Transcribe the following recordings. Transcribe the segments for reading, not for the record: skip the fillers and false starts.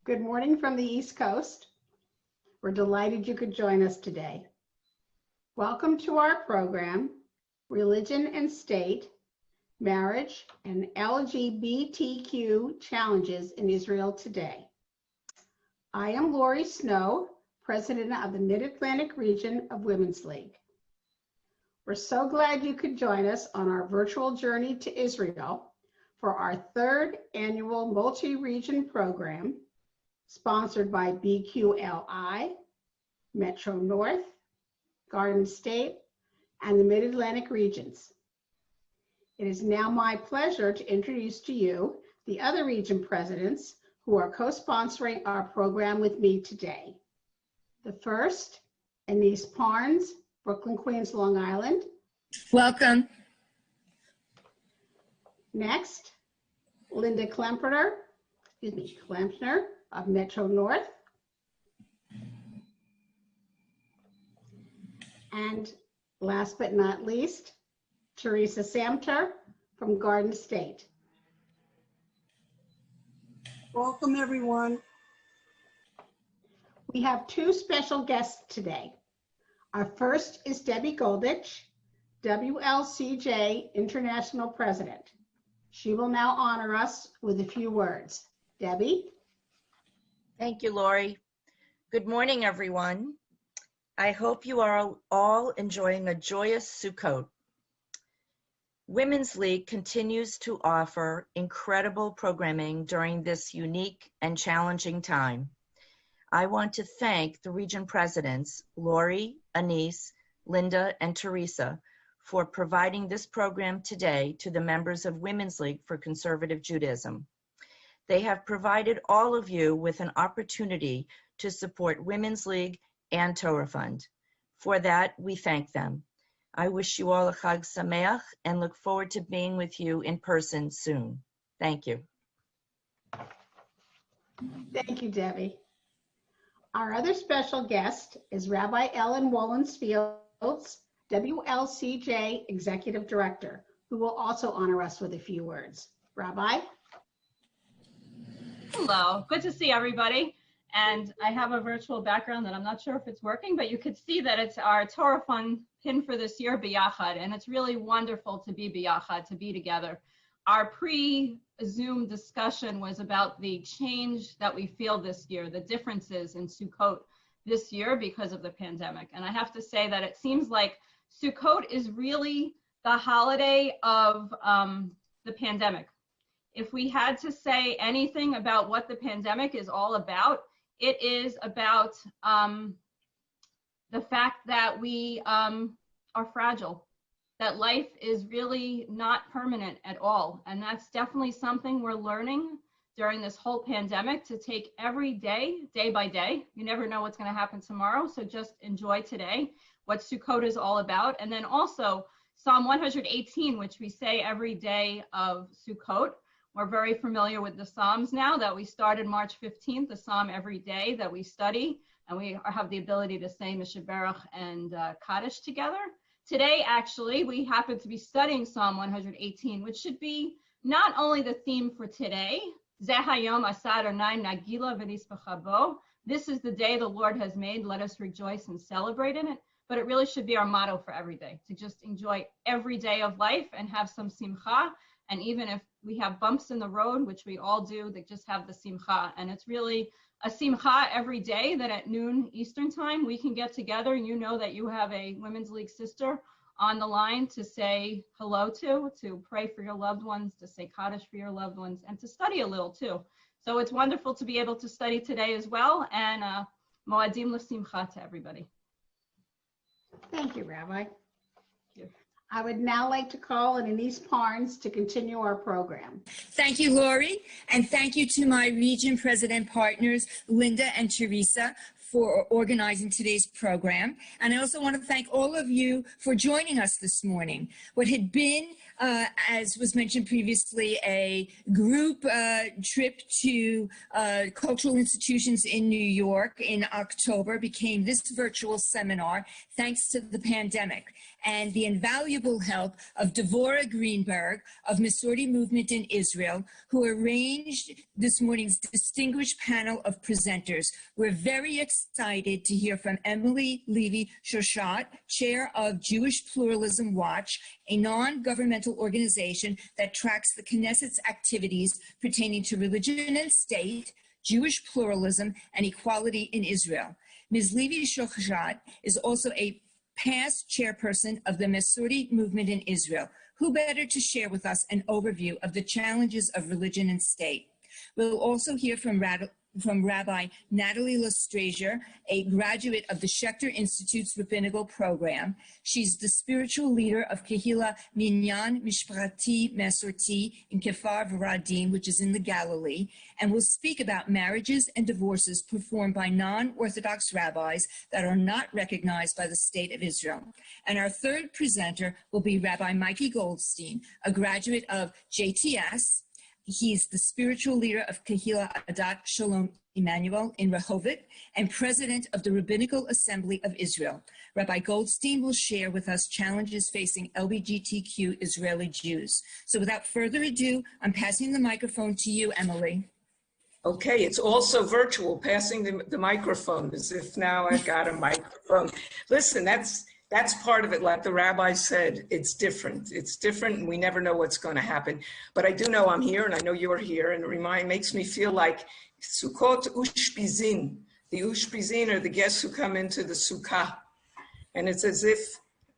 Good morning from the East Coast. We're delighted you could join us today. Welcome to our program, Religion and State, Marriage and LGBTQ Challenges in Israel Today. I am Lori Snow, President of the Mid-Atlantic Region of Women's League. We're so glad you could join us on our virtual journey to Israel for our third annual multi-region program, sponsored by BQLI, Metro North, Garden State, and the Mid-Atlantic regions. It is now my pleasure to introduce to you the other region presidents who are co-sponsoring our program with me today. The first, Anise Parnes, Brooklyn, Queens, Long Island. Welcome. Next, Linda Klempner of Metro North. And last but not least, Teresa Samter from Garden State. Welcome, everyone. We have two special guests today. Our first is Debbie Goldich, WLCJ International President. She will now honor us with a few words. Debbie? Thank you, Lori. Good morning, everyone. I hope you are all enjoying a joyous Sukkot. Women's League continues to offer incredible programming during this unique and challenging time. I want to thank the region presidents, Lori, Anise, Linda, and Teresa, for providing this program today to the members of Women's League for Conservative Judaism. They have provided all of you with an opportunity to support Women's League and Torah Fund. For that, we thank them. I wish you all a Chag Sameach and look forward to being with you in person soon. Thank you. Thank you, Debbie. Our other special guest is Rabbi Ellen Wollens-Fields, WLCJ Executive Director, who will also honor us with a few words. Rabbi? Hello, good to see everybody. And I have a virtual background that I'm not sure if it's working, but you could see that it's our Torah Fund pin for this year, Biyachad, and it's really wonderful to be Biyachad, to be together. Our pre-Zoom discussion was about the change that we feel this year, the differences in Sukkot this year because of the pandemic. And I have to say that it seems like Sukkot is really the holiday of the pandemic. If we had to say anything about what the pandemic is all about, it is about the fact that we are fragile, that life is really not permanent at all. And that's definitely something we're learning during this whole pandemic, to take every day, day by day. You never know what's going to happen tomorrow, so just enjoy today, what Sukkot is all about. And then also Psalm 118, which we say every day of Sukkot. We're very familiar with the Psalms now that we started March 15th, the Psalm every day that we study, and we have the ability to say Mishaberach and Kaddish together. Today, actually, we happen to be studying Psalm 118, which should be not only the theme for today, Zeh hayom asad Adonai nagila v'nispacha bo. This is the day the Lord has made, let us rejoice and celebrate in it. But it really should be our motto for every day, to just enjoy every day of life and have some simcha. And even if we have bumps in the road, which we all do, they just have the simcha. And it's really a simcha every day that at noon Eastern time, we can get together. You know that you have a Women's League sister on the line to say hello to pray for your loved ones, to say Kaddish for your loved ones, and to study a little too. So it's wonderful to be able to study today as well. And Moadim l'simcha to everybody. Thank you, Rabbi. I would now like to call on Anise Parnes to continue our program. Thank you, Lori, and thank you to my region president partners, Linda and Teresa, for organizing today's program. And I also want to thank all of you for joining us this morning. What had been, as was mentioned previously, a group trip to cultural institutions in New York in October became this virtual seminar thanks to the pandemic. and the invaluable help of Devorah Greenberg of Masorti Movement in Israel, who arranged this morning's distinguished panel of presenters. We're very excited to hear from Emily Levy-Shoshat, Chair of Jewish Pluralism Watch, a non-governmental organization that tracks the Knesset's activities pertaining to religion and state, Jewish pluralism, and equality in Israel. Ms. Levy-Shoshat is also a past chairperson of the Masorti Movement in Israel. Who better to share with us an overview of the challenges of religion and state? We'll also hear from Rabbi Natalie Lestrazier, a graduate of the Schechter Institute's Rabbinical Program. She's the spiritual leader of Kehila Minyan Mishprati Masorti in Kefar Varadim, which is in the Galilee, and will speak about marriages and divorces performed by non-Orthodox rabbis that are not recognized by the State of Israel. And our third presenter will be Rabbi Mikey Goldstein, a graduate of JTS. He's the spiritual leader of Kehila Adat Shalom Emmanuel in Rehovot and president of the Rabbinical Assembly of Israel. Rabbi Goldstein will share with us challenges facing LGBTQ Israeli Jews. So without further ado, I'm passing the microphone to you, Emily. Okay, it's also virtual, passing the microphone as if now I've got a microphone. Listen, that's part of it. Like the rabbi said, it's different. It's different, and we never know what's going to happen. But I do know I'm here, and I know you're here, and it makes me feel like Sukkot Ushpizin. The Ushpizin are the guests who come into the Sukkah. And it's as if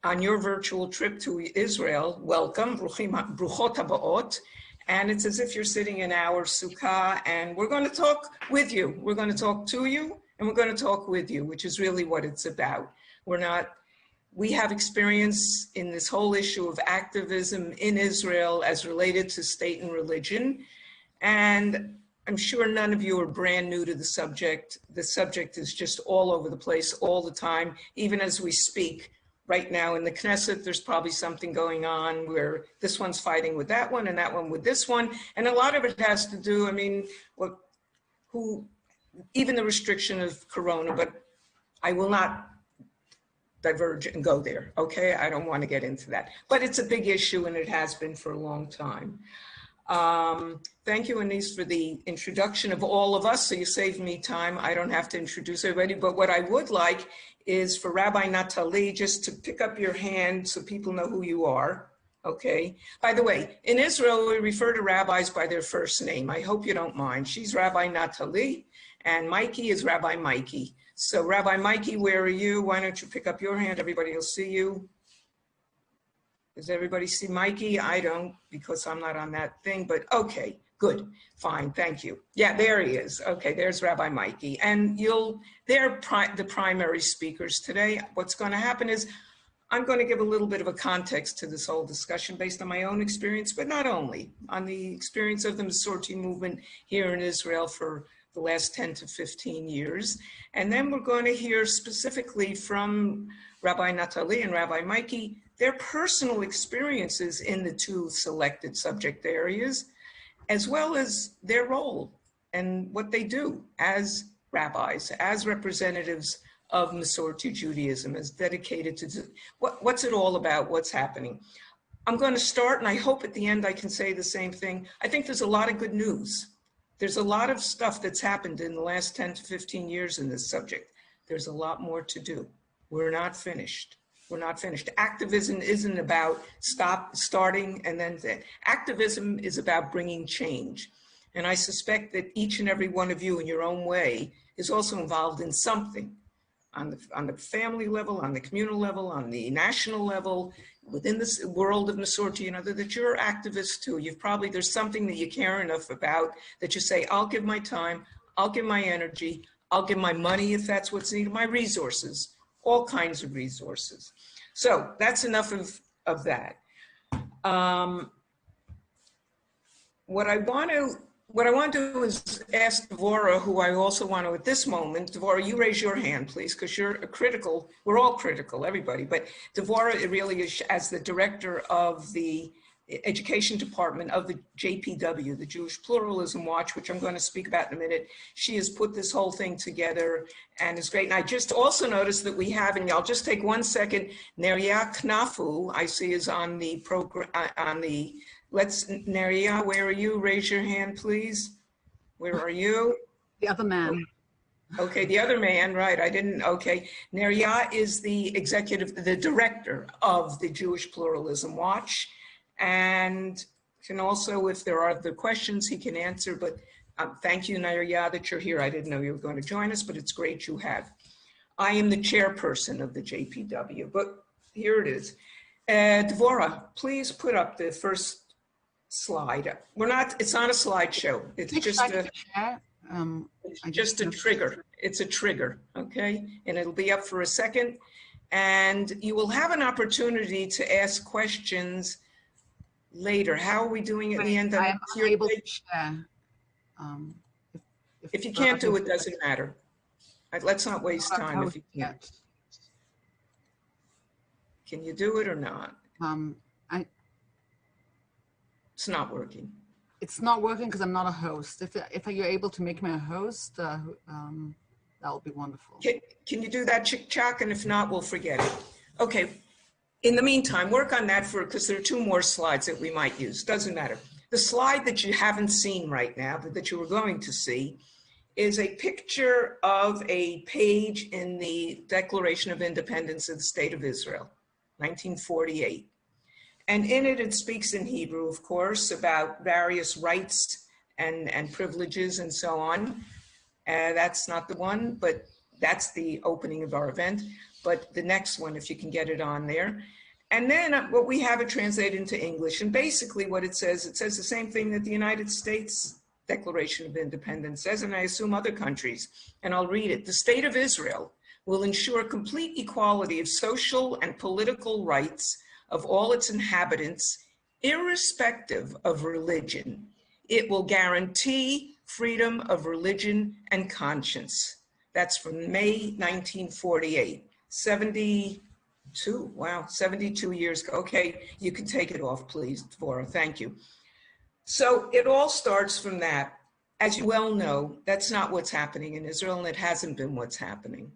on your virtual trip to Israel, welcome, Bruchot Habaot, and it's as if you're sitting in our Sukkah, and we're going to talk with you. We're going to talk to you, and we're going to talk with you, which is really what it's about. We have experience in this whole issue of activism in Israel as related to state and religion. And I'm sure none of you are brand new to the subject. The subject is just all over the place all the time, even as we speak. Right now in the Knesset, there's probably something going on where this one's fighting with that one and that one with this one. And a lot of it has to do, even the restriction of Corona, but I will not diverge and go there, okay? I don't want to get into that. But it's a big issue, and it has been for a long time. Thank you, Anise, for the introduction of all of us, so you saved me time. I don't have to introduce everybody, but what I would like is for Rabbi Natalie just to pick up your hand so people know who you are, okay? By the way, in Israel, we refer to rabbis by their first name. I hope you don't mind. She's Rabbi Natalie, and Mikey is Rabbi Mikey. So Rabbi Mikey, where are you? Why don't you pick up your hand? Everybody will see you. Does everybody see Mikey? I don't, because I'm not on that thing, but okay, good, fine, thank you. Yeah, there he is. Okay, there's Rabbi Mikey. And they're the primary speakers today. What's going to happen is I'm going to give a little bit of a context to this whole discussion based on my own experience, but not only, on the experience of the Masorti movement here in Israel for the last 10 to 15 years. And then we're going to hear specifically from Rabbi Natalie and Rabbi Mikey, their personal experiences in the two selected subject areas, as well as their role and what they do as rabbis, as representatives of Masorti Judaism, as dedicated to what's it all about, what's happening. I'm going to start, and I hope at the end I can say the same thing. I think there's a lot of good news. There's a lot of stuff that's happened in the last 10 to 15 years in this subject. There's a lot more to do. We're not finished. We're not finished. Activism isn't about starting and then activism is about bringing change. And I suspect that each and every one of you in your own way is also involved in something on the family level, on the communal level, on the national level, within this world of Masorti, that you're activists too. There's something that you care enough about that you say, I'll give my time, I'll give my energy, I'll give my money if that's what's needed, my resources, all kinds of resources. So that's enough of that. What I want to do is ask Devorah, who I also want to at this moment. Devorah, you raise your hand, please, because you're critical. We're all critical, everybody. But Devorah, it really is, as the director of the Education Department of the JPW, the Jewish Pluralism Watch, which I'm going to speak about in a minute. She has put this whole thing together and is great. And I just also noticed that we have, and I'll just take 1 second, Neria Knafu, I see is on the program, Neria, where are you? Raise your hand, please. Where are you? The other man. Okay, the other man, right, I didn't, okay. Neria is the director of the Jewish Pluralism Watch, and can also, if there are other questions, he can answer, but thank you, Neria, that you're here. I didn't know you were going to join us, but it's great you have. I am the chairperson of the JPW, but here it is. Dvorah, please put up the first slide. It's not a slideshow, it's just just a trigger. It's a trigger, okay? And it'll be up for a second. And you will have an opportunity to ask questions later. How are we doing at the end? I am able to share. If you can't do it, doesn't matter. Let's not waste time if you can't. Can you do it or not? It's not working. It's not working because I'm not a host. If you're able to make me a host, that would be wonderful. Can you do that, Chick-Chock? And if not, we'll forget it. Okay. In the meantime, work on that because there are 2 more slides that we might use. Doesn't matter. The slide that you haven't seen right now, but that you were going to see, is a picture of a page in the Declaration of Independence of the State of Israel, 1948. And in it, it speaks in Hebrew, of course, about various rights and privileges and so on. That's not the one, but that's the opening of our event. But the next one, if you can get it on there. And then what we have it translated into English. And basically what it says the same thing that the United States Declaration of Independence says, and I assume other countries. And I'll read it. The state of Israel will ensure complete equality of social and political rights of all its inhabitants, irrespective of religion. It will guarantee freedom of religion and conscience. That's from May 1948, 72, wow, 72 years ago. Okay, you can take it off, please, Dvorah, thank you. So it all starts from that. As you well know, that's not what's happening in Israel, and it hasn't been what's happening.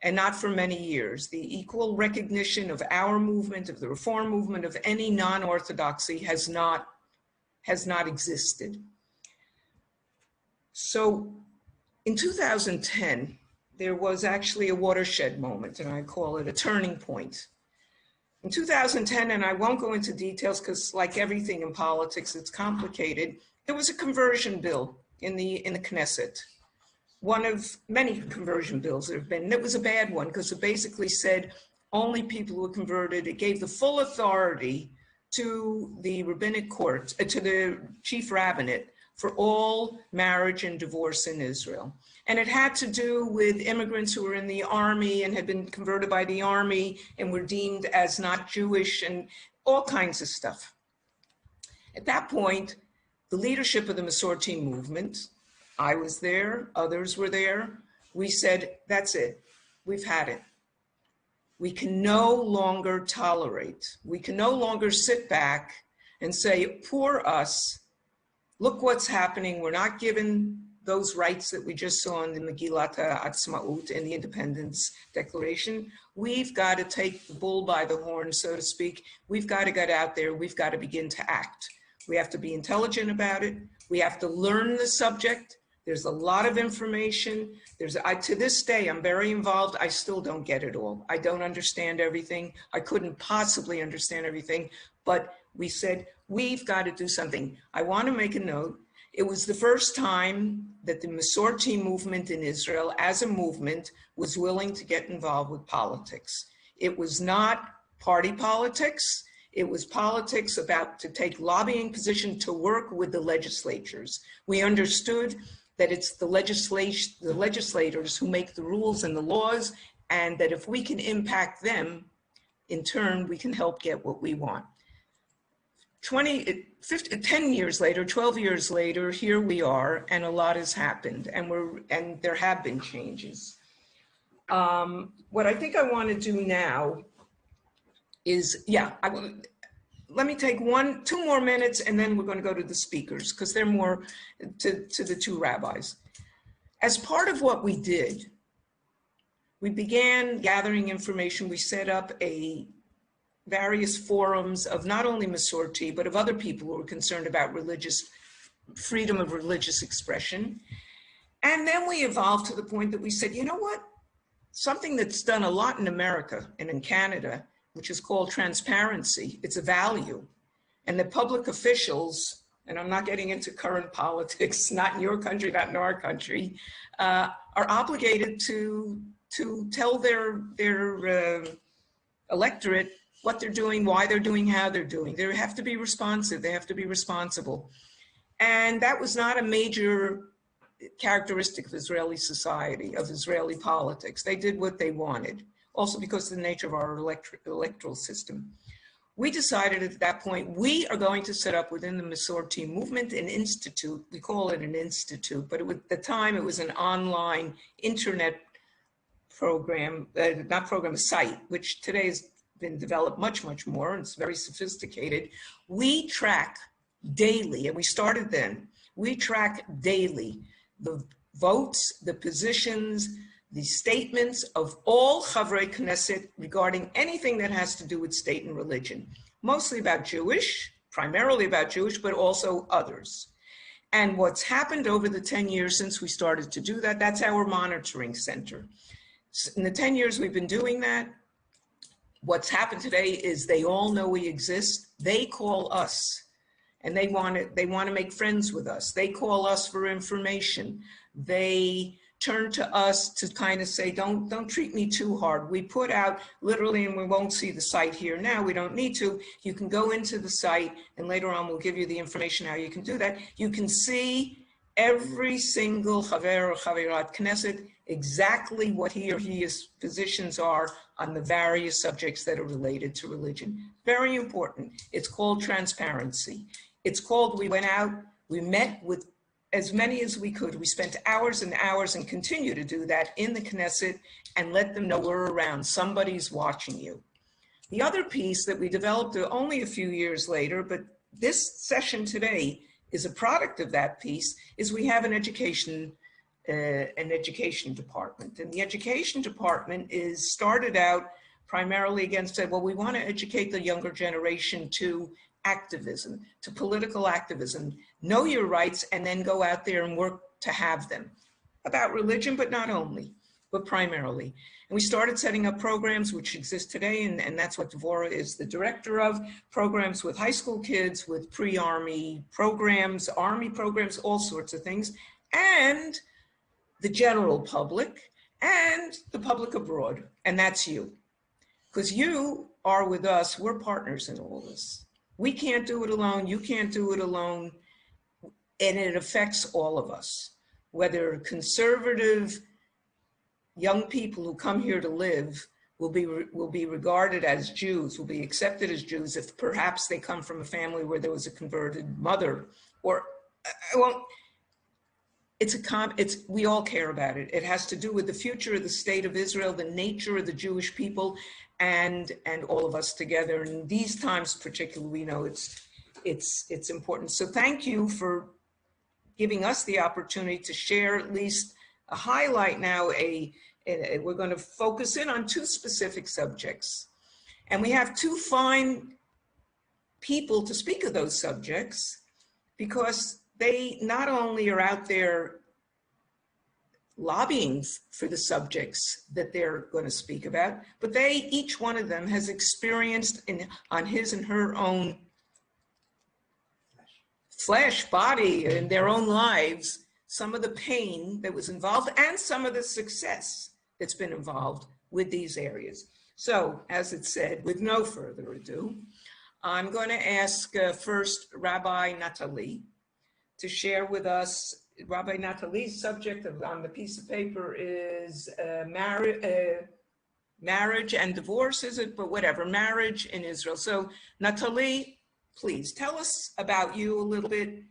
And not for many years, the equal recognition of our movement, of the reform movement, of any non-orthodoxy has not existed. So in 2010, there was actually a watershed moment, and I call it a turning point. In 2010, and I won't go into details because like everything in politics, it's complicated, there was a conversion bill in the Knesset. One of many conversion bills there have been. And it was a bad one because it basically said only people who were converted. It gave the full authority to the rabbinic court, to the chief rabbinate for all marriage and divorce in Israel. And it had to do with immigrants who were in the army and had been converted by the army and were deemed as not Jewish and all kinds of stuff. At that point, the leadership of the Masorti movement, I was there, others were there. We said, that's it. We've had it. We can no longer tolerate. We can no longer sit back and say, poor us. Look what's happening. We're not given those rights that we just saw in the Megillat Ha'atzmaut in the Independence Declaration. We've got to take the bull by the horn, so to speak. We've got to get out there. We've got to begin to act. We have to be intelligent about it. We have to learn the subject. There's a lot of information. To this day, I'm very involved. I still don't get it all. I don't understand everything. I couldn't possibly understand everything, but we said, we've got to do something. I want to make a note. It was the first time that the Masorti movement in Israel as a movement was willing to get involved with politics. It was not party politics. It was politics about to take lobbying position to work with the legislatures. We understood that it's the legislators who make the rules and the laws, and that if we can impact them, in turn, we can help get what we want. 10 years later, 12 years later, here we are, and a lot has happened, and there have been changes. What I think I want to do now is, let me take 2 more minutes, and then we're going to go to the speakers, because they're more to the 2 rabbis. As part of what we did, we began gathering information. We set up various forums of not only Masorti, but of other people who were concerned about freedom of religious expression. And then we evolved to the point that we said, you know what? Something that's done a lot in America and in Canada, which is called transparency. It's a value. And the public officials, and I'm not getting into current politics, not in your country, not in our country, are obligated to tell their electorate what they're doing, why they're doing, how they're doing. They have to be responsive. They have to be responsible. And that was not a major characteristic of Israeli society, of Israeli politics. They did what they wanted, also because of the nature of our electoral system. We decided at that point, we are going to set up within the Masorti movement an institute. We call it an institute, but at the time it was an online internet program, a site, which today has been developed much, much more, and it's very sophisticated. We track daily, and we started then, we track daily the votes, the positions, the statements of all Chavrei Knesset regarding anything that has to do with state and religion, mostly about Jewish, primarily about Jewish, but also others. And what's happened over the 10 years since we started to do that, that's our monitoring center. In the 10 years we've been doing that, what's happened today is they all know we exist. They call us. And they want to make friends with us. They call us for information. They turn to us to kind of say, don't treat me too hard. We put out literally, and we won't see the site here now, we don't need to. You can go into the site, and later on we'll give you the information how you can do that. You can see every single Chaver or Chaverat Knesset, exactly what he or his positions are on the various subjects that are related to religion. Very important. It's called transparency. It's called, we went out, we met with as many as we could. We spent hours and hours and continue to do that in the Knesset and let them know we're around. Somebody's watching you. The other piece that we developed only a few years later, but this session today is a product of that piece, is we have an education department. And the education department is started out primarily against, well, we want to educate the younger generation to activism, to political activism, know your rights, and then go out there and work to have them. About religion, but not only, but primarily. And we started setting up programs which exist today, and that's what Dvorah is the director of, programs with high school kids, with pre-army programs, army programs, all sorts of things, and the general public, and the public abroad, and that's you. Because you are with us, we're partners in all this. We can't do it alone, you can't do it alone, and it affects all of us. Whether conservative young people who come here to live will be regarded as Jews, will be accepted as Jews if perhaps they come from a family where there was a converted mother, or, well, we all care about it. It has to do with the future of the state of Israel, the nature of the Jewish people, and all of us together. And in these times particularly, we know it's important. So thank you for giving us the opportunity to share at least a highlight now. We're going to focus in on 2 specific subjects. And we have 2 fine people to speak of those subjects, because they not only are out there lobbying for the subjects that they're going to speak about, but each one of them has experienced on his and her own flesh, body, in their own lives, some of the pain that was involved and some of the success that's been involved with these areas. So, as it said, with no further ado, I'm going to ask first Rabbi Natalie to share with us. Rabbi Natalie's subject on the piece of paper is marriage and divorce, is it? But whatever, marriage in Israel. So Natalie, please tell us about you a little bit.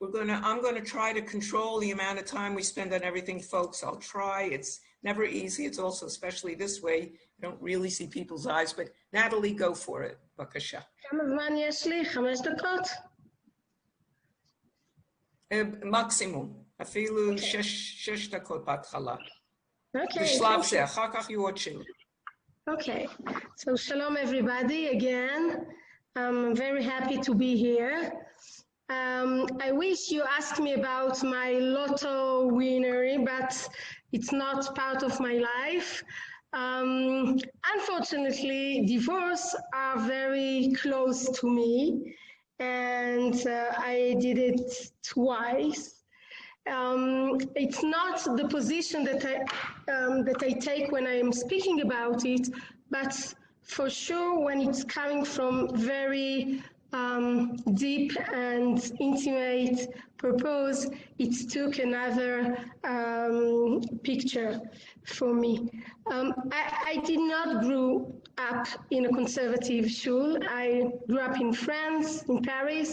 I'm going to try to control the amount of time we spend on everything, folks. I'll try. It's never easy. It's also, especially this way, you don't really see people's eyes. But Natalie, go for it. בבקשה. כמה זמן יש לי? 5 דקות? מקסימום, אפילו 6 דקות בהתחלה. Okay. בשלב זה, אחר כך יהיו עוד שאלות. Okay. So shalom everybody again. I'm very happy to be here. I wish you asked me about my lotto winnery, but it's not part of my life. Unfortunately, divorce are very close to me, and I did it twice. It's not the position that I take when I am speaking about it, but for sure when it's coming from very deep and intimate purpose, it took another picture for me. I did not grow up in a conservative shul. I grew up in France, in Paris.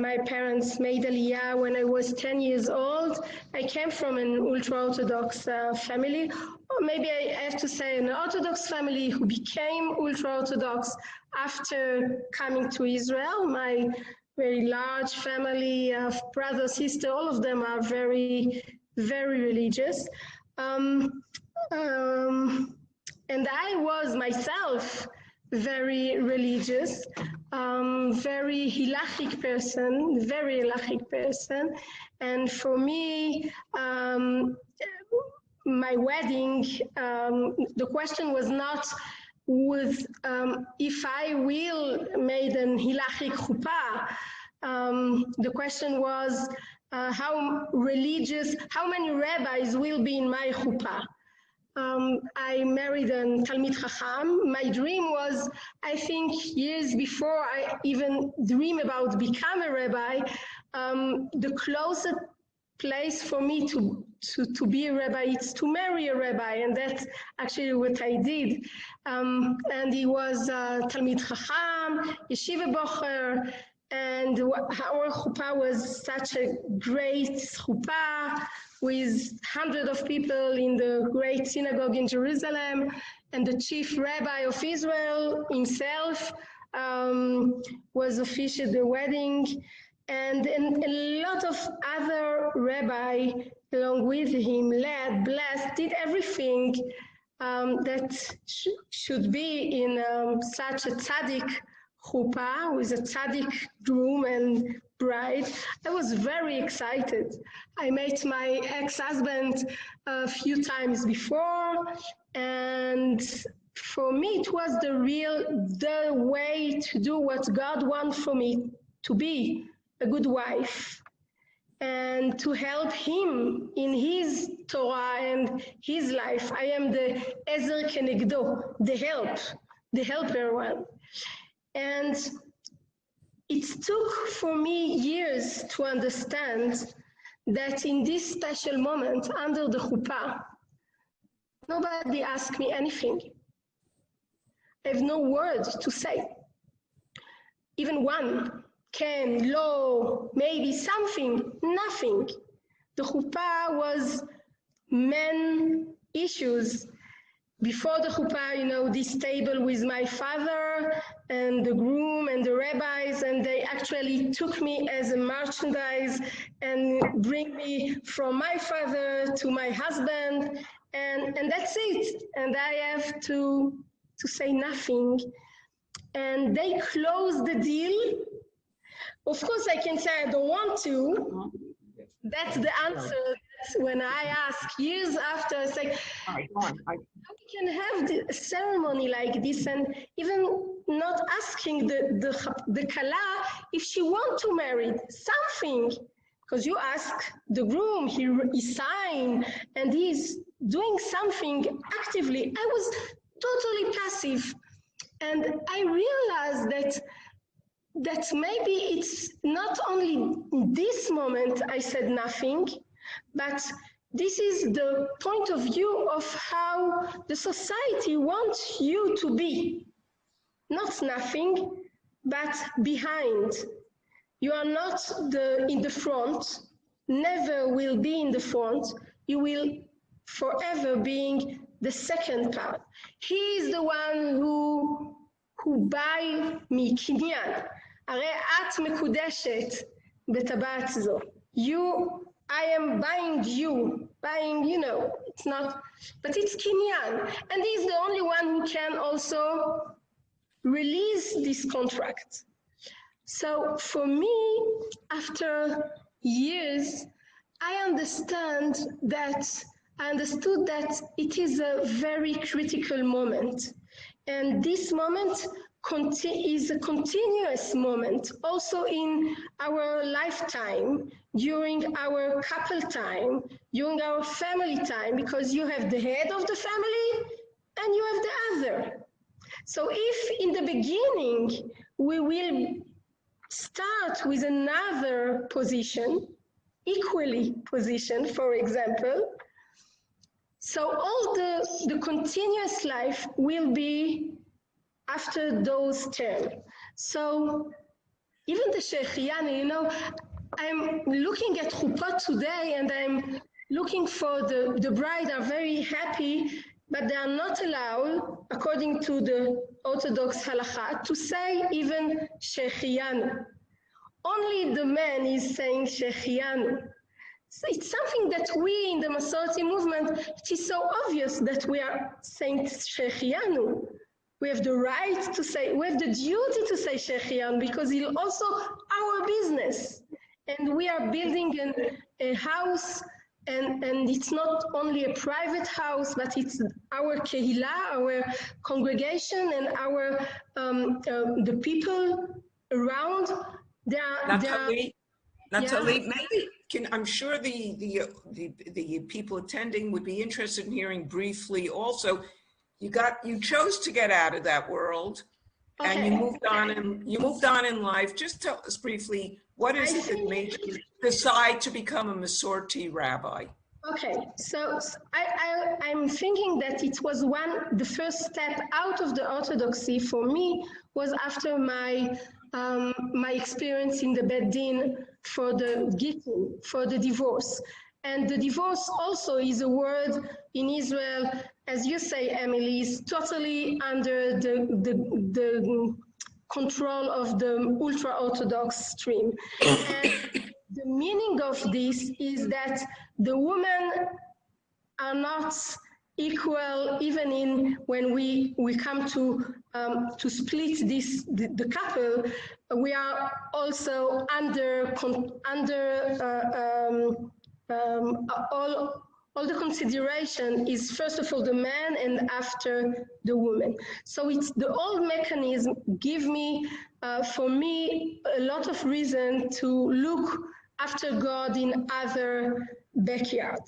My parents made Aliyah when I was 10 years old. I came from an ultra-Orthodox family, or maybe I have to say an Orthodox family who became ultra-Orthodox after coming to Israel. My very large family of brothers, sisters, all of them are very, very religious. And I was myself very religious, very halachic person. And for me, my wedding, the question was not with if I will made an halachic chuppah. The question was how many rabbis will be in my chuppah. I married a Talmid Chacham. My dream was, I think, years before I even dream about become a rabbi, the closest place for me to be a rabbi is to marry a rabbi, and that's actually what I did. And he was Talmid Chacham, Yeshiva Bocher, and our chuppah was such a great chuppah with hundreds of people in the great synagogue in Jerusalem, and the chief rabbi of Israel himself was officiating the wedding, and a lot of other rabbis along with him led, blessed, did everything that should be in such a tzaddik chuppah with a tzaddik groom and bride. I was very excited. I met my ex-husband a few times before, and for me it was the way to do what God wants for me, to be a good wife and to help him in his Torah and his life. I am the Ezer Kenegdo, the helper one. And it took for me years to understand that in this special moment under the chuppah, nobody asked me anything. I have no word to say. Even one, can, lo, maybe something, nothing. The chuppah was men issues. Before the chuppah, this table with my father and the groom and the rabbis, and they actually took me as a merchandise and bring me from my father to my husband, and that's it. And I have to say nothing. And they closed the deal. Of course, I can say I don't want to. That's the answer. When I ask years after, it's like, how we can have a ceremony like this and even not asking the kala if she wants to marry something, because you ask the groom, he signed and he's doing something actively. I was totally passive, and I realized that maybe it's not only this moment I said nothing, but this is the point of view of how the society wants you to be. Not nothing, but behind. You are not in the front, never will be in the front. You will forever being the second part. He is the one who הוא buy מקניין. הרי את מקודשת בטבעת זו. I am buying you, it's not, but it's kinyan. And he's the only one who can also release this contract. So for me, after years, I understood that it is a very critical moment. And this moment is a continuous moment, also in our lifetime, during our couple time, during our family time, because you have the head of the family and you have the other. So if in the beginning we will start with another position, equally position, for example, so all the continuous life will be after those terms. So even the Sheikhiani, I'm looking at Chuppah today and I'm looking for the bride are very happy, but they are not allowed, according to the Orthodox halakha, to say even Sheikhianu. Only the man is saying Sheikhianu. So it's something that we in the Masorti movement, it is so obvious that we are saying Sheikhianu. We have the right to say, we have the duty to say Sheikhianu because it's also our business. And we are building a house, and it's not only a private house, but it's our kehillah, our congregation, and our the people around. Natalie, maybe I'm sure the people attending would be interested in hearing briefly also. You chose to get out of that world, okay, and you moved on in life. Just tell us briefly, what is it that made you decide to become a Masorti rabbi? Okay, so I'm thinking that it was the first step out of the Orthodoxy for me was after my experience in the Beit Din for the Gittin, for the divorce. And the divorce also is a word in Israel, as you say, Emily, is totally under the control of the ultra-Orthodox stream. And the meaning of this is that the women are not equal, even when we come to split the couple. We are also under all the consideration is first of all the man and after the woman. So it's the old mechanism give me, for me, a lot of reason to look after God in other backyard.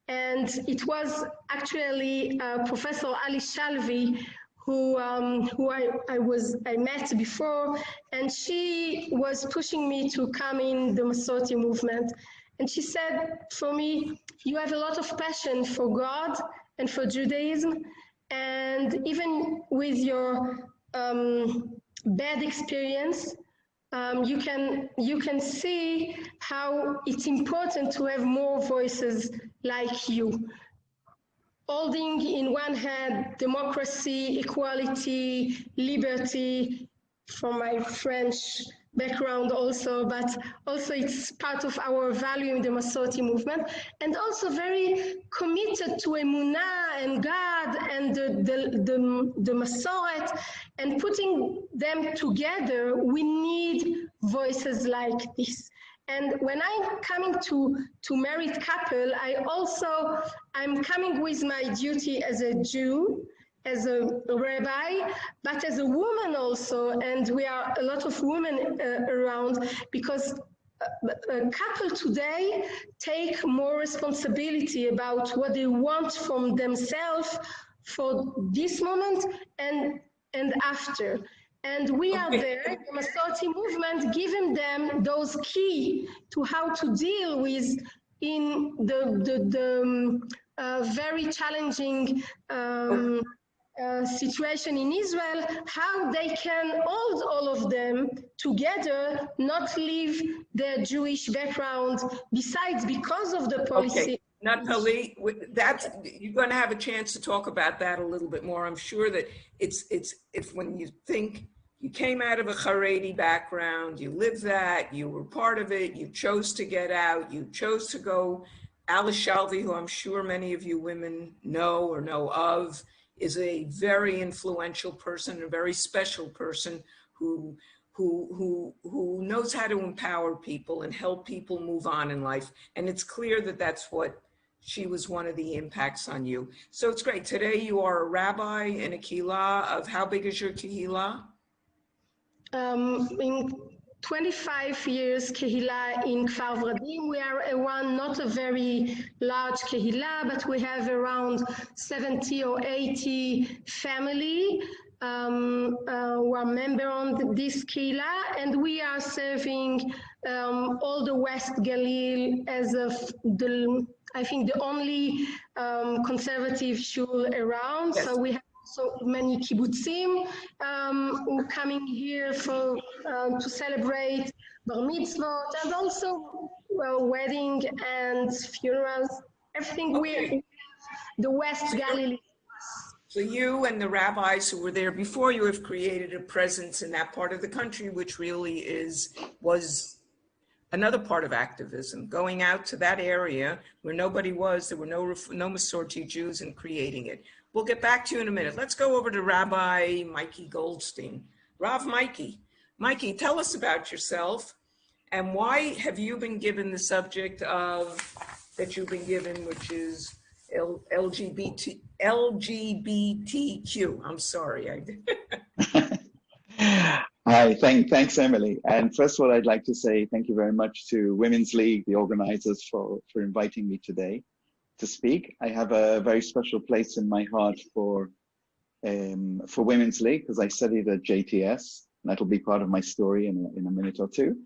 And it was actually Professor Ali Shalvi who I met before, and she was pushing me to come in the Masorti movement. And she said, for me, you have a lot of passion for God and for Judaism, and even with your bad experience, you can see how it's important to have more voices like you, holding in one hand democracy, equality, liberty, from my French background also, but also it's part of our value in the Masorti movement, and also very committed to Emunah and God and the Masoret, and putting them together, we need voices like this. And when I'm coming to married couple, I'm coming with my duty as a Jew, as a rabbi, but as a woman also, and we are a lot of women around, because a couple today take more responsibility about what they want from themselves for this moment and after. And we are there, the Masorti movement, giving them those key to how to deal with in the very challenging situation in Israel, how they can hold all of them together, not leave their Jewish background, besides because of the policy Nathalie, that's, you're going to have a chance to talk about that a little bit more. I'm sure that it's if when you think you came out of a Haredi background, you lived that, you were part of it, you chose to get out, you chose to go. Alice Shalvey, who I'm sure many of you women know or know of, is a very influential person, a very special person who knows how to empower people and help people move on in life. And it's clear that that's what she was one of the impacts on you. So it's great. Today you are a rabbi in a kehillah of, how big is your kehillah? In 25 years kehillah in Kfar Vradim, we are around, not a very large kehillah, but we have around 70 or 80 family who are member on this kehillah, and we are serving all the West Galil as of the, I think, the only conservative shul around. Yes. So we have so many kibbutzim who coming here for to celebrate bar mitzvot, and also wedding and funerals. Everything Okay. we the West Galilee. So you and the rabbis who were there before you have created a presence in that part of the country, which really was another part of activism, going out to that area where nobody was, there were no Masorti Jews, and creating it. We'll get back to you in a minute. Let's go over to Rabbi Mikey Goldstein. Rav Mikey. Mikey, tell us about yourself and why have you been given the subject of, that you've been given, which is LGBTQ. I'm sorry. Hi, thanks, Emily. And first of all, I'd like to say thank you very much to Women's League, the organizers, for inviting me today to speak. I have a very special place in my heart for Women's League because I studied at JTS. And that'll be part of my story in a minute or two.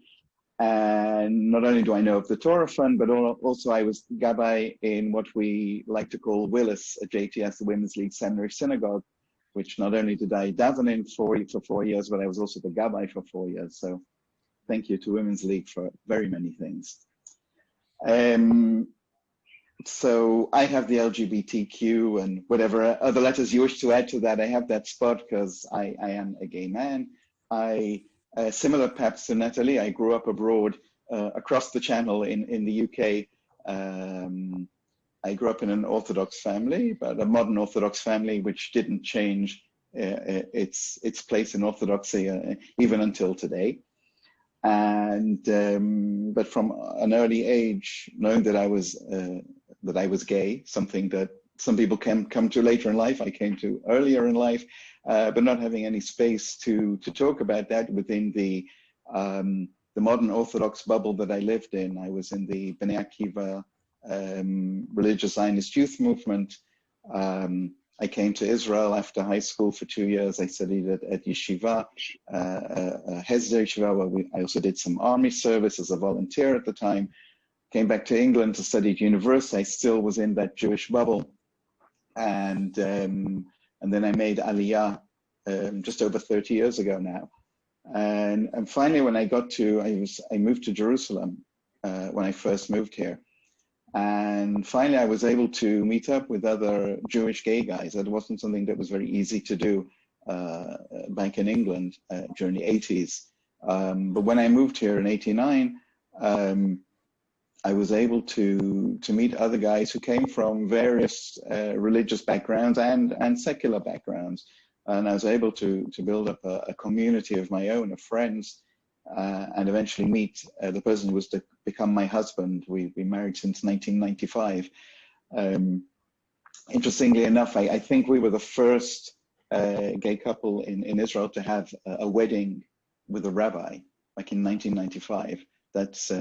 And not only do I know of the Torah Fund, but also I was Gabbai in what we like to call Willis at JTS, the Women's League Seminary Synagogue, which not only did I daven in for 4 years, but I was also the Gabbai for 4 years. So thank you to Women's League for very many things. So I have the LGBTQ and whatever other letters you wish to add to that. I have that spot because I am a gay man. Similar perhaps to Natalie, I grew up abroad across the channel in the UK. I grew up in an Orthodox family, but a modern Orthodox family, which didn't change its place in Orthodoxy even until today. And but from an early age, knowing that I was gay, something that some people can come to later in life, I came to earlier in life, but not having any space to talk about that within the modern Orthodox bubble that I lived in. I was in the Bnei Akiva religious Zionist youth movement. I came to Israel after high school for 2 years. I studied at Yeshiva, Hesder Yeshiva, where I also did some army service as a volunteer at the time. Came back to England to study at university. I still was in that Jewish bubble. And then I made Aliyah just over 30 years ago now. And finally, when I moved to Jerusalem when I first moved here. And finally, I was able to meet up with other Jewish gay guys. That wasn't something that was very easy to do back in England during the 80s. But when I moved here in '89, I was able to meet other guys who came from various religious backgrounds and secular backgrounds. And I was able to build up a community of my own, of friends, and eventually meet the person who was to become my husband. We've been married since 1995. Interestingly enough, I think we were the first gay couple in Israel to have a wedding with a rabbi, like in 1995. That's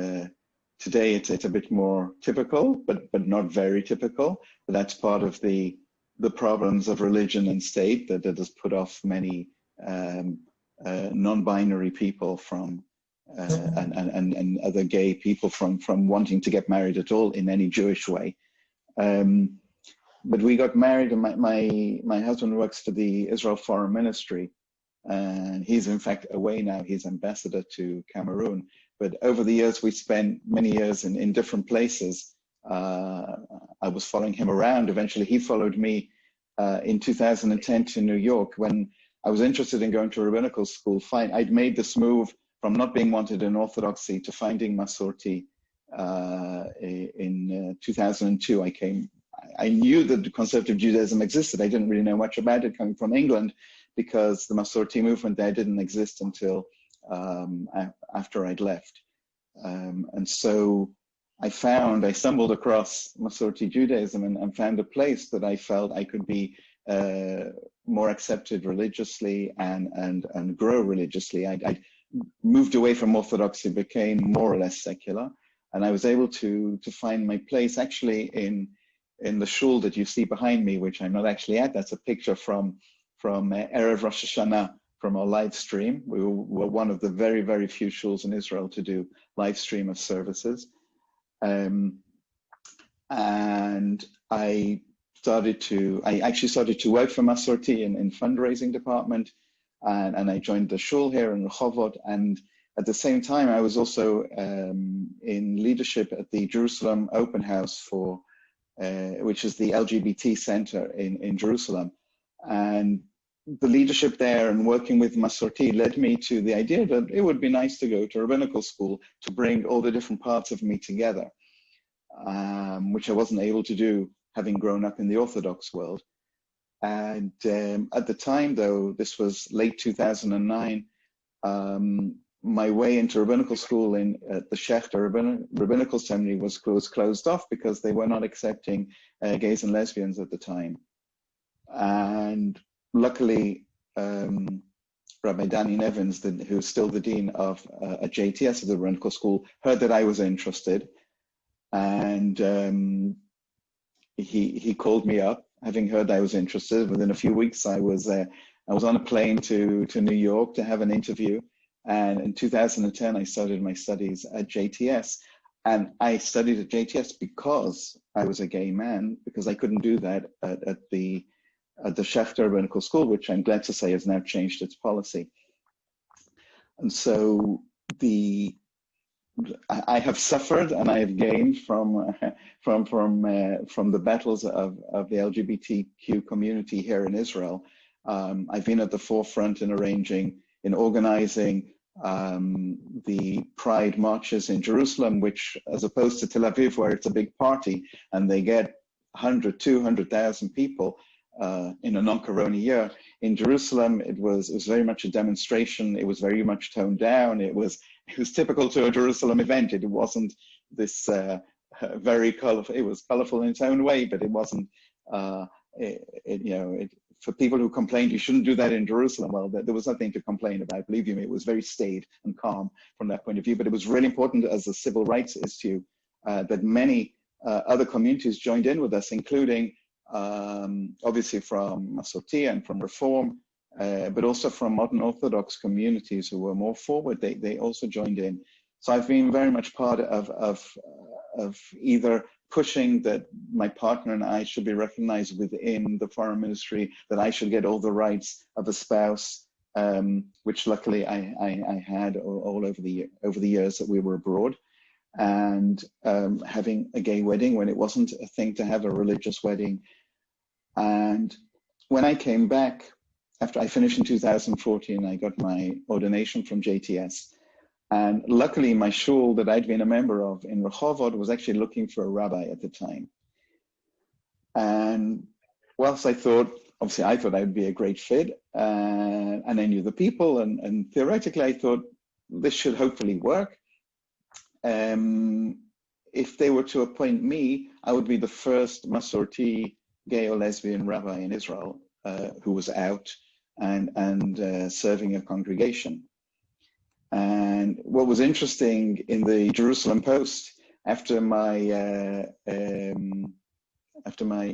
today it's a bit more typical, but not very typical. But that's part of the problems of religion and state that has put off many non-binary people from and other gay people from wanting to get married at all in any Jewish way. But we got married, and my husband works for the Israel Foreign Ministry, and he's in fact away now. He's ambassador to Cameroon. But over the years, we spent many years in different places, I was following him around. Eventually, he followed me in 2010 to New York when I was interested in going to rabbinical school. I'd made this move from not being wanted in Orthodoxy to finding Masorti in 2002. I knew that conservative Judaism existed. I didn't really know much about it coming from England because the Masorti movement there didn't exist until after I'd left. And so I stumbled across Masorti Judaism and found a place that I felt I could be more accepted religiously and grow religiously. I moved away from Orthodoxy, became more or less secular, and I was able to find my place actually in the shul that you see behind me, which I'm not actually at. That's a picture from Erev Rosh Hashanah from our live stream. We were one of the very, very few shuls in Israel to do live stream of services. And I actually started to work for Masorti in fundraising department, and I joined the shul here in Rehovot. And at the same time, I was also in leadership at the Jerusalem Open House which is the LGBT center in Jerusalem. And the leadership there and working with Masorti led me to the idea that it would be nice to go to rabbinical school to bring all the different parts of me together, which I wasn't able to do having grown up in the Orthodox world. And at the time, though, this was late 2009, my way into rabbinical school at the Shechter Rabbinical Seminary was closed off because they were not accepting gays and lesbians at the time. And luckily, Rabbi Danny Nevins, who's still the dean of at JTS of the rabbinical school, heard that I was interested, and he called me up, having heard I was interested. Within a few weeks, I was on a plane to New York to have an interview. And in 2010, I started my studies at JTS. And I studied at JTS because I was a gay man, because I couldn't do that at the Shechter Rabbinical School, which I'm glad to say has now changed its policy. And so I have suffered and I have gained from the battles of the LGBTQ community here in Israel. I've been at the forefront in organizing the Pride marches in Jerusalem, which, as opposed to Tel Aviv, where it's a big party and they get 100, 200,000 people in a non-corona year, in Jerusalem it was very much a demonstration. It was very much toned down. It was typical to a Jerusalem event. It wasn't this very colorful. It was colorful in its own way, but it wasn't. For people who complained you shouldn't do that in Jerusalem, well, there was nothing to complain about. Believe you me, it was very staid and calm from that point of view. But it was really important as a civil rights issue that many other communities joined in with us, including obviously from Masorti and from Reform, but also from modern Orthodox communities who were more forward. They also joined in. So I've been very much part of either pushing that my partner and I should be recognized within the foreign ministry, that I should get all the rights of a spouse, which luckily I had all over the years that we were abroad, and having a gay wedding when it wasn't a thing to have a religious wedding. And when I came back, after I finished in 2014, I got my ordination from JTS. And luckily, my shul that I'd been a member of in Rehovot was actually looking for a rabbi at the time. And whilst I thought I'd be a great fit, and I knew the people, and theoretically I thought this should hopefully work. If they were to appoint me, I would be the first Masorti gay or lesbian rabbi in Israel who was out and serving a congregation. And what was interesting in the Jerusalem Post after my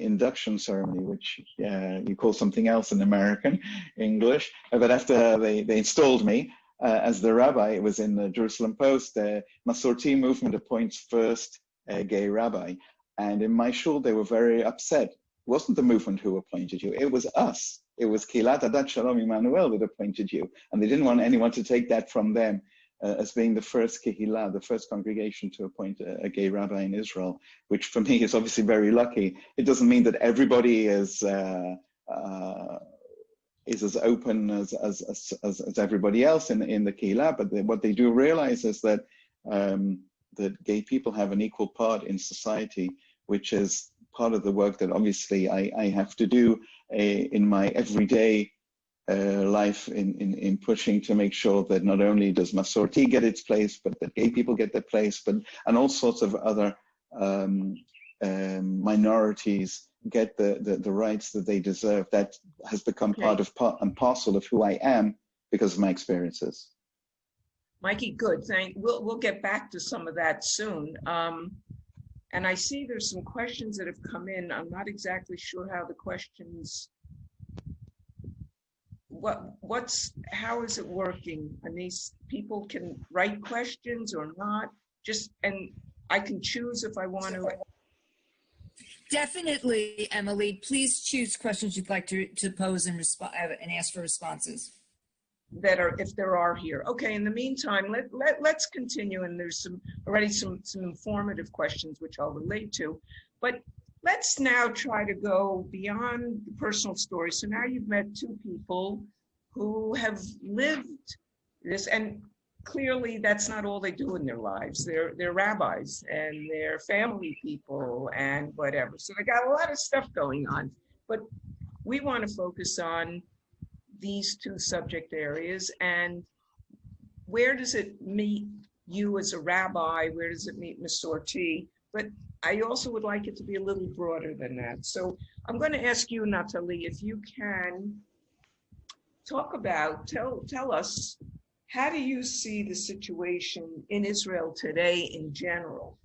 induction ceremony, which you call something else in American English, but after they installed me as the rabbi, it was in the Jerusalem Post, the Masorti movement appoints first gay rabbi. And in my shul, they were very upset. It wasn't the movement who appointed you, it was us. It was Kilat Adat Shalom Emmanuel that appointed you, and they didn't want anyone to take that from them. as being the first kehillah, the first congregation to appoint a gay rabbi in Israel, which for me is obviously very lucky. It doesn't mean that everybody is as open as everybody else in the kehillah, but what they do realize is that that gay people have an equal part in society, which is part of the work that obviously I have to do in my everyday life in pushing to make sure that not only does Masorti get its place, but that gay people get their place, and all sorts of other minorities get the rights that they deserve. That has become part and parcel of who I am because of my experiences. Mikey, good. We'll get back to some of that soon. And I see there's some questions that have come in. I'm not exactly sure how the questions. How is it working? Anise, people can write questions or not. And I can choose if I want to. Definitely, Emily. Please choose questions you'd like to pose and ask for responses. If there are here. Okay, in the meantime, let's continue, and there's already some informative questions which I'll relate to, but let's now try to go beyond the personal story. So now you've met two people who have lived this, and clearly that's not all they do in their lives. They're rabbis and they're family people and whatever. So they got a lot of stuff going on, but we want to focus on these two subject areas, and where does it meet you as a rabbi? Where does it meet Masorti? But I also would like it to be a little broader than that. So I'm going to ask you, Natalie, if you can talk about, tell us, how do you see the situation in Israel today in general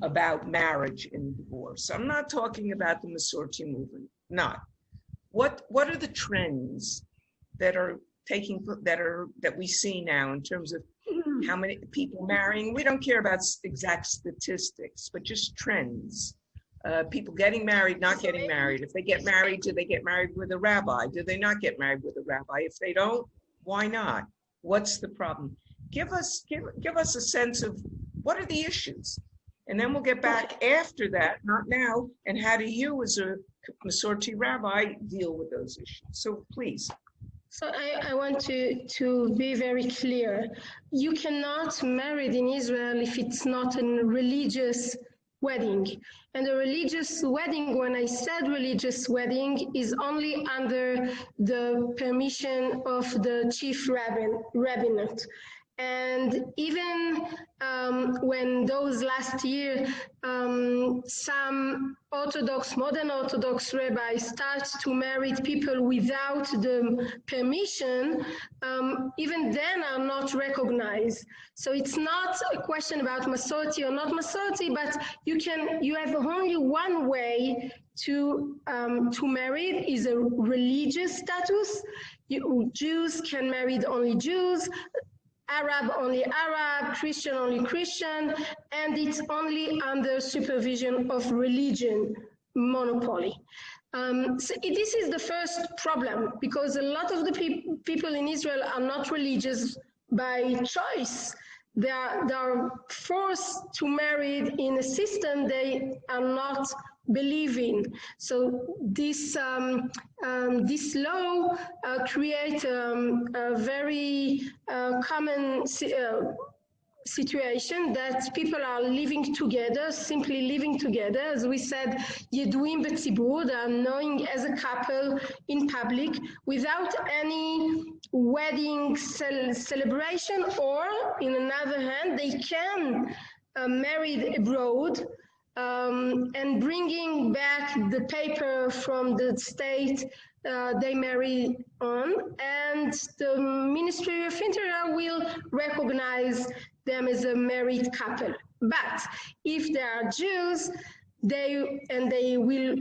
about marriage and divorce? I'm not talking about the Masorti movement, not. What are the trends that we see now in terms of how many people marrying? We don't care about exact statistics, but just trends. People getting married, not getting married. If they get married, do they get married with a rabbi? Do they not get married with a rabbi? If they don't, why not? What's the problem? Give us a sense of what are the issues, and then we'll get back after that, not now. And how do you, as a Masorti rabbi, deal with those issues? So please. So I want to be very clear. You cannot marry in Israel if it's not a religious wedding. And a religious wedding, when I said religious wedding, is only under the permission of the chief rabbinate. And even when those last year, some modern Orthodox rabbis start to marry people without the permission, even then are not recognized. So it's not a question about Masorti or not Masorti, but you have only one way to marry is a religious status. Jews can marry only Jews, Arab only Arab, Christian only Christian, and it's only under supervision of religion monopoly. So this is the first problem, because a lot of the people in Israel are not religious by choice. They are forced to marry in a system they are not believing. So this law creates a very common situation that people are living together, simply living together. As we said, Yeduim b'tzibur, they are knowing as a couple in public without any wedding celebration, or in another hand, they can marry abroad, and bringing back the paper from the state they marry on, and the Ministry of Interior will recognize them as a married couple. But if they are Jews, they will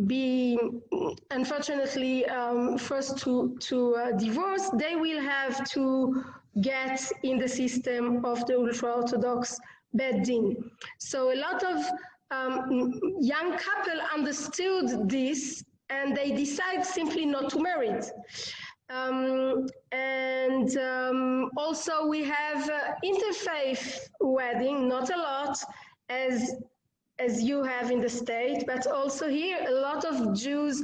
be, unfortunately, forced to divorce. They will have to get in the system of the ultra-Orthodox Beit Din. So a lot of young couple understood this, and they decide simply not to marry. Also we have interfaith wedding, not a lot as you have in the state, but also here a lot of Jews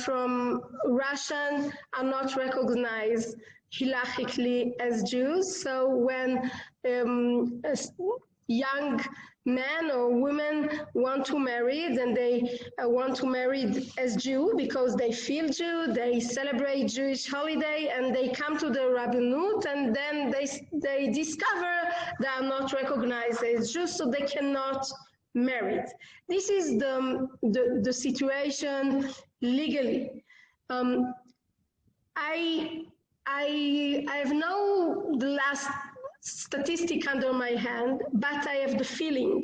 from Russian are not recognized halachically as Jews. So when a young men or women want to marry, then they want to marry as Jew because they feel Jew, they celebrate Jewish holiday, and they come to the Rabbanut, and then they discover they are not recognized as Jews, so they cannot marry. This is the situation legally. I have no the last statistic under my hand, but I have the feeling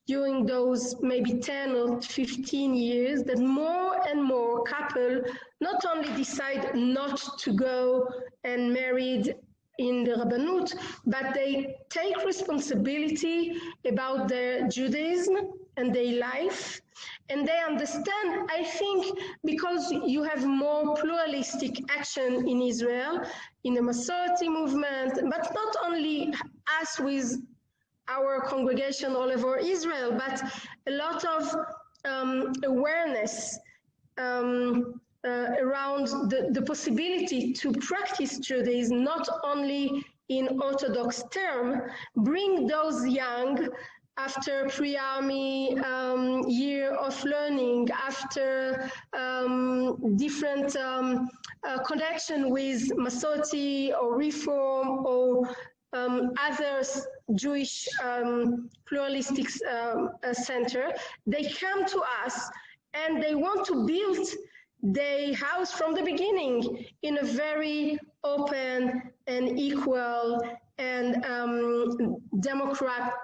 during those maybe 10 or 15 years that more and more couples not only decide not to go and marry in the Rabbanut, but they take responsibility about their Judaism and their life. And they understand, I think, because you have more pluralistic action in Israel, in the Masorti movement, but not only us with our congregation all over Israel, but a lot of awareness around the possibility to practice Judaism, not only in Orthodox term, bring those young after pre-army year of learning, after different connection with Masorti or Reform or other Jewish pluralistic center, they come to us and they want to build their house from the beginning in a very open and equal and democratic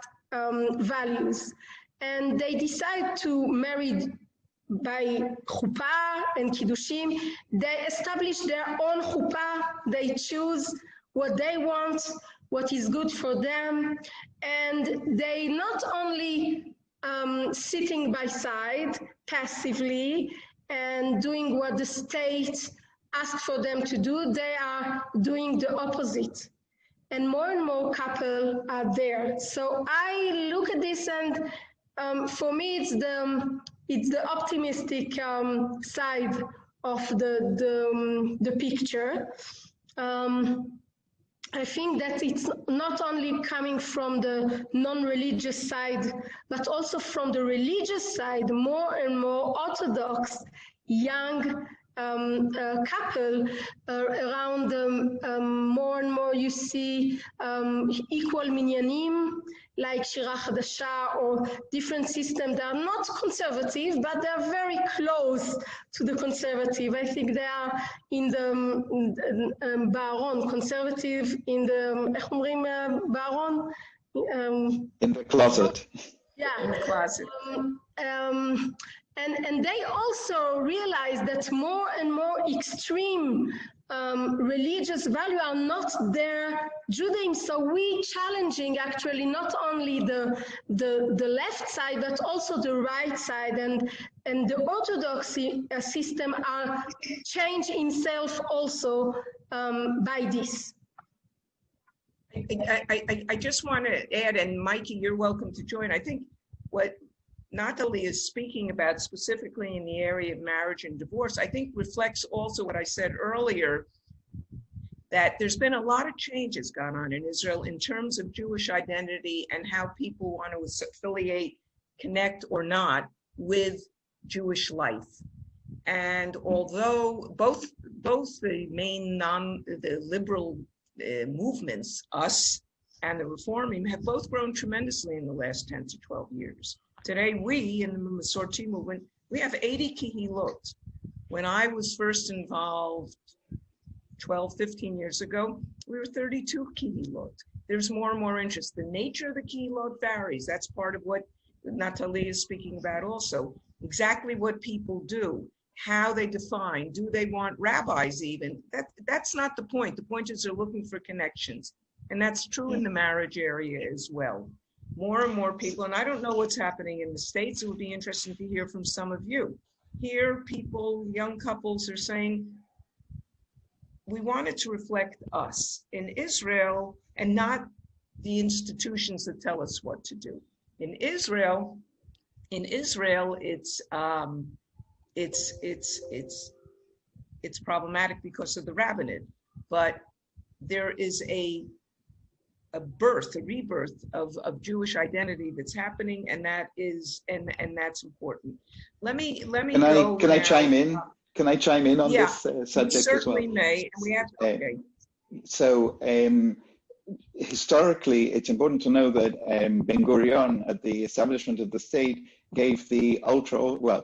values. And they decide to marry by chuppah and kiddushim. They establish their own chuppah. They choose what they want, what is good for them. And they not only sitting by side passively and doing what the state asked for them to do, they are doing the opposite. And more couples are there. So I look at this, and for me, it's the optimistic side of the picture. I think that it's not only coming from the non-religious side, but also from the religious side, more and more Orthodox young couple around more and more you see equal minyanim like Shira Chadasha or different systems that are not conservative, but they are very close to the conservative. I think they are in the Baron, conservative in the Baron? In the closet. Yeah. In the closet. And they also realize that more and more extreme religious values are not their Judaism. So we challenging actually not only the left side, but also the right side. And the Orthodoxy system are changed himself also by this. I just want to add, and Mikey, you're welcome to join. I think what Natalie is speaking about specifically in the area of marriage and divorce, I think reflects also what I said earlier, that there's been a lot of changes gone on in Israel in terms of Jewish identity and how people want to affiliate, connect or not with Jewish life. And although both the main the liberal movements, us and the Reforming, have both grown tremendously in the last 10 to 12 years. Today, we in the Masorti movement, we have 80 kihilot. When I was first involved 12, 15 years ago, we were 32 kihilot. There's more and more interest. The nature of the kihilot varies. That's part of what Natalie is speaking about also. Exactly what people do, how they define, do they want rabbis even? That's not the point. The point is they're looking for connections. And that's true in the marriage area as well. More and more people, and I don't know what's happening in the States. It would be interesting to hear from some of you. Here, people, young couples are saying, we wanted to reflect us in Israel and not the institutions that tell us what to do. In Israel, it's problematic because of the rabbinate, but there is a rebirth of Jewish identity that's happening, and that's important. Let me Can I chime in? Can I chime in on this subject as well? Certainly may. And we have okay. So historically, it's important to know that Ben Gurion, at the establishment of the state, gave the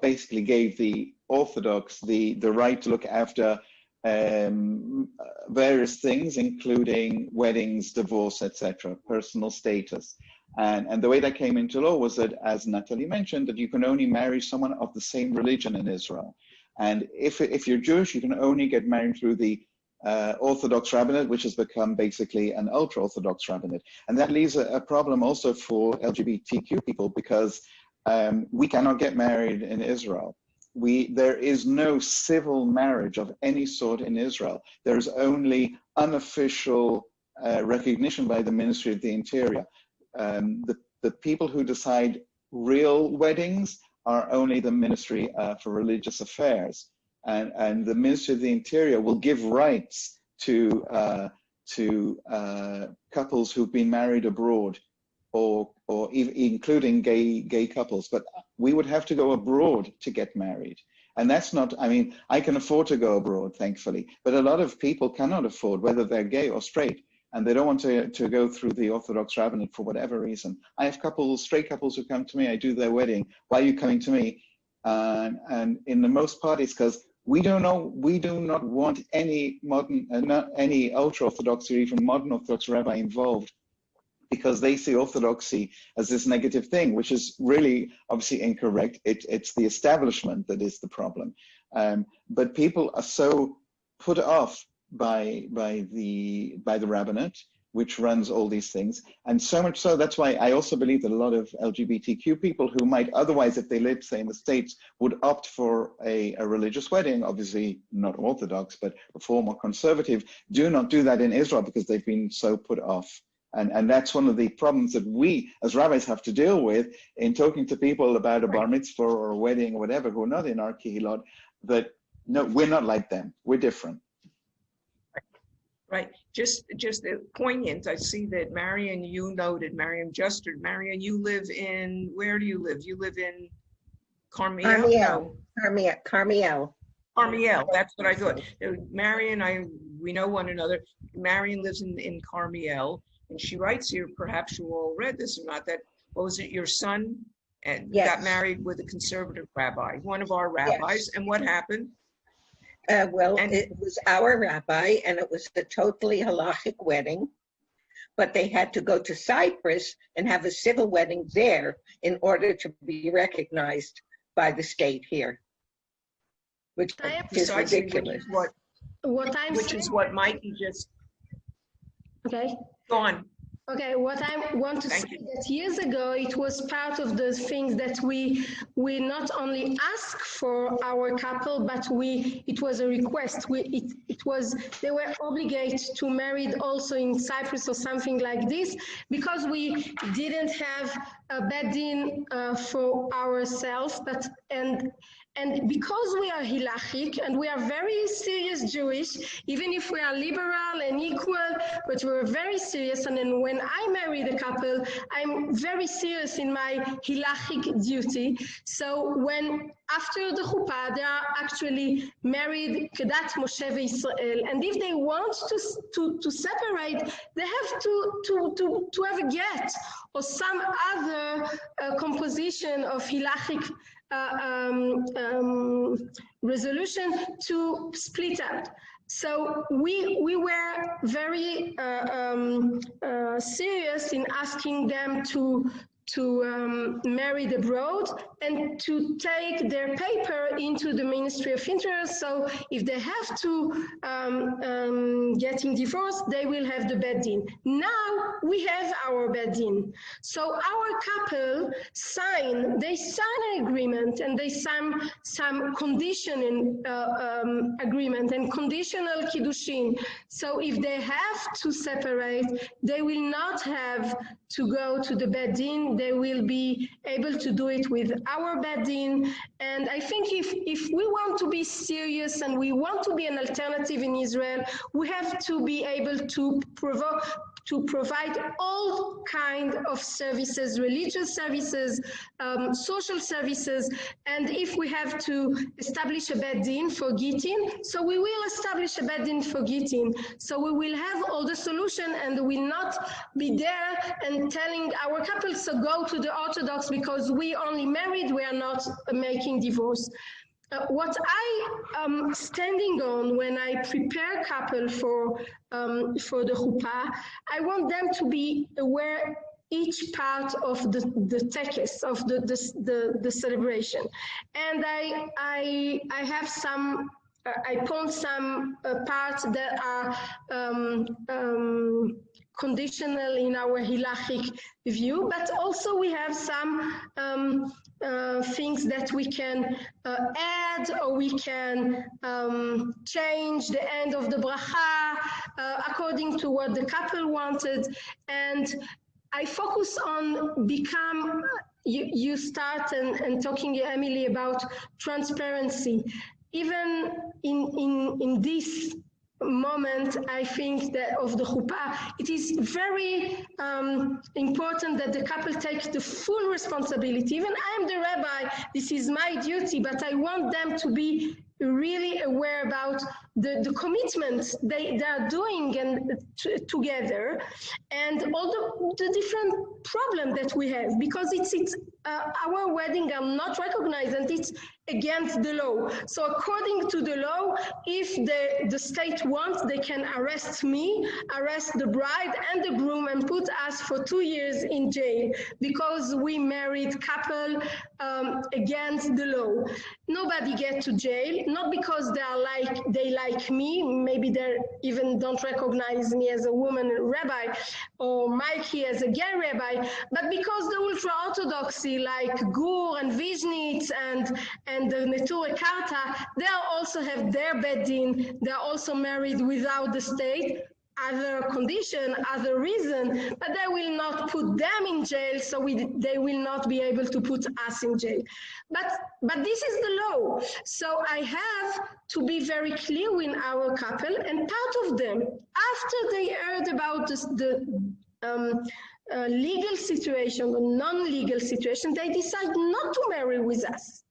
basically gave the Orthodox the right to look after various things, including weddings, divorce, etc., personal status. And the way that came into law was that, as Natalie mentioned, that you can only marry someone of the same religion in Israel. And if you're Jewish, you can only get married through the Orthodox rabbinate, which has become basically an ultra-Orthodox rabbinate. And that leaves a problem also for LGBTQ people, because we cannot get married in Israel. There is no civil marriage of any sort in Israel. There's only unofficial recognition by the Ministry of the Interior. The people who decide real weddings are only the Ministry for Religious Affairs, and the Ministry of the Interior will give rights to couples who've been married abroad, or including gay couples. But we would have to go abroad to get married, and that's not. I mean, I can afford to go abroad, thankfully, but a lot of people cannot afford, whether they're gay or straight. And they don't want to go through the Orthodox rabbinate for whatever reason. I have straight couples who come to me, I do their wedding. Why are you coming to me? And in the most part, it's because we do not want any any ultra-Orthodox or even modern Orthodox rabbi involved, because they see Orthodoxy as this negative thing, which is really obviously incorrect. It's the establishment that is the problem. But people are so put off by the rabbinate, which runs all these things, and so much so that's why I also believe that a lot of LGBTQ people who might otherwise, if they lived, say, in the States, would opt for a religious wedding, obviously not Orthodox, but Reform or conservative, do not do that in Israel because they've been so put off. And that's one of the problems that we as rabbis have to deal with in talking to people about a bar mitzvah or a wedding or whatever who are not in our kehilot, that no, we're not like them, we're different. Right, just poignant. I see that Marion, you noted, Marion Juster. Marion, you live in, where do you live? You live in Carmiel? Carmiel. No. Carmiel. Carmiel, that's what I thought. Marion, we know one another. Marion lives in Carmiel, and she writes here, perhaps you all read this or not, that, what was it, your son got married with a conservative rabbi, one of our rabbis, and what happened? It was our rabbi, and it was a totally halachic wedding, but they had to go to Cyprus and have a civil wedding there in order to be recognized by the state here, which is ridiculous. Which is what Mikey just. Okay. Go on. Okay, what I want to say that years ago, it was part of the things that we not only asked for our couple, but it was a request. They were obligated to marry also in Cyprus or something like this, because we didn't have a bed din for ourselves, and because we are halachic and we are very serious Jewish, even if we are liberal and equal, but we're very serious. And then when I marry the couple, I'm very serious in my halachic duty. So when after the chuppah, they are actually married Kedat Moshe Israel, and if they want to separate, they have to have a get or some other composition of halachic resolution to split up. So we were very serious in asking them to marry abroad and to take their paper into the Ministry of Interior. So if they have to getting divorced, they will have the bed din. Now we have our bed din. So our couple sign an agreement, and they sign some condition agreement and conditional kiddushin. So if they have to separate, they will not have to go to the bed din. They will be able to do it with our bed din. And I think if we want to be serious and we want to be an alternative in Israel, we have to be able to provide all kinds of services, religious services, social services, and if we have to establish a bed din for gittin, so we will establish a bed din for gittin. So we will have all the solution, and will not be there and telling our couples to go to the Orthodox because we only married, we are not making divorce. What I am standing on when I prepare couple for the chuppah, I want them to be aware each part of the tekes of the celebration, and I have some. I point some parts that are conditional in our halachic view, but also we have some things that we can add, or we can change the end of the bracha according to what the couple wanted. And I focus on become, you start and talking, Emily, about transparency. Even in this moment, I think that of the chuppah, it is very important that the couple take the full responsibility. Even I am the rabbi, this is my duty, but I want them to be really aware about the commitments they are doing and together, and all the different problems that we have, because it's our wedding are not recognized, and it's against the law. So according to the law, if the state wants, they can arrest me, arrest the bride and the groom, and put us for 2 years in jail because we married couple against the law. Nobody get to jail, not because they like me, maybe they even don't recognize me as a woman rabbi or Mikey as a gay rabbi, but because the ultra-orthodoxy like Gur and Vishnitz and the Neture Karta, they also have their bed din, they're also married without the state, other condition, other reason, but they will not put them in jail, so they will not be able to put us in jail. But this is the law. So I have to be very clear with our couple, and part of them, after they heard about the legal situation, the non-legal situation, they decide not to marry with us,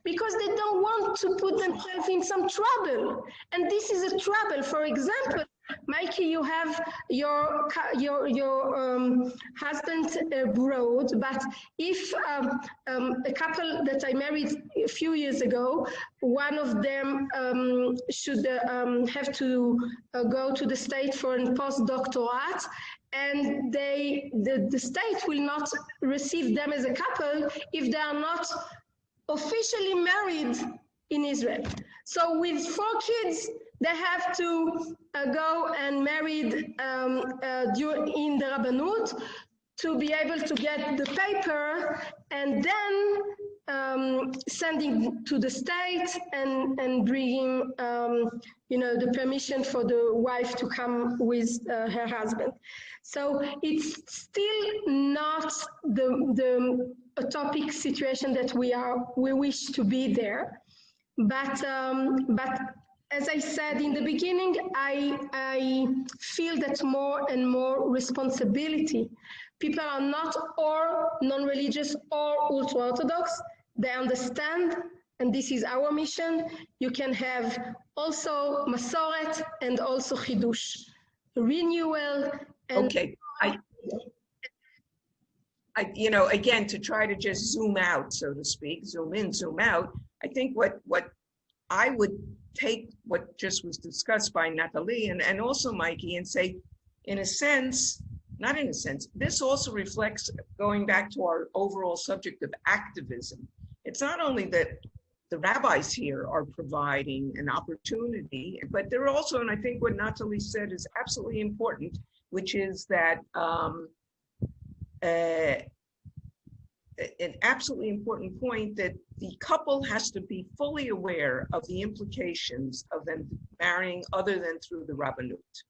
because they don't want to put themselves in some trouble. And this is a trouble. For example, Mikey, you have your husband abroad, but if a couple that I married a few years ago, one of them should have to go to the state for a postdoctorate, and the state will not receive them as a couple if they are not officially married in Israel. So with 4 kids, they have to go and married in the Rabbanut to be able to get the paper, and then sending to the state and bringing the permission for the wife to come with her husband. So it's still not the utopic situation that we wish to be there, but as I said in the beginning, I feel that more and more responsibility. People are not or non-religious or ultra-Orthodox. They understand, and this is our mission. You can have also Masoret and also Chidush, renewal. And okay, again, to try to just zoom out, so to speak, zoom in, zoom out, I think what I would take what just was discussed by Natalie and also Mikey and say, in a sense, not in a sense, this also reflects, going back to our overall subject of activism. It's not only that the rabbis here are providing an opportunity, but they're also, and I think what Natalie said is absolutely important, which is that an absolutely important point, that the couple has to be fully aware of the implications of them marrying other than through the Rabbanut.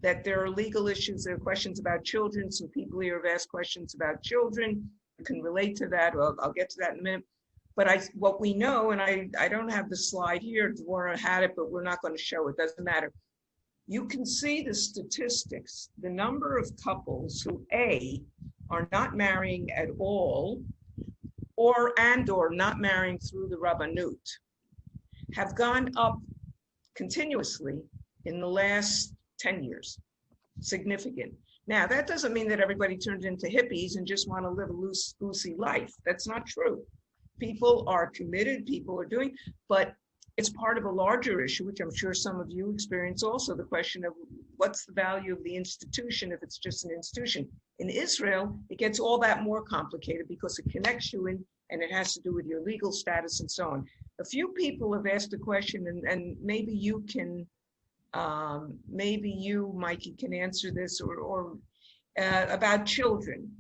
That there are legal issues, there are questions about children. Some people here have asked questions about children. You can relate to that. Well, I'll get to that in a minute. But what we know, and I don't have the slide here, Dwara had it, but we're not going to show it, doesn't matter. You can see the statistics, the number of couples who A, are not marrying at all, or not marrying through the Rabbanut, have gone up continuously in the last 10 years, significant. Now, that doesn't mean that everybody turns into hippies and just want to live a loosey life. That's not true. People are committed, people are doing, but it's part of a larger issue, which I'm sure some of you experience also, the question of what's the value of the institution if it's just an institution. In Israel, it gets all that more complicated because it connects you in, and it has to do with your legal status and so on. A few people have asked a question, and maybe you can, maybe you, Mikey, can answer this, or about children.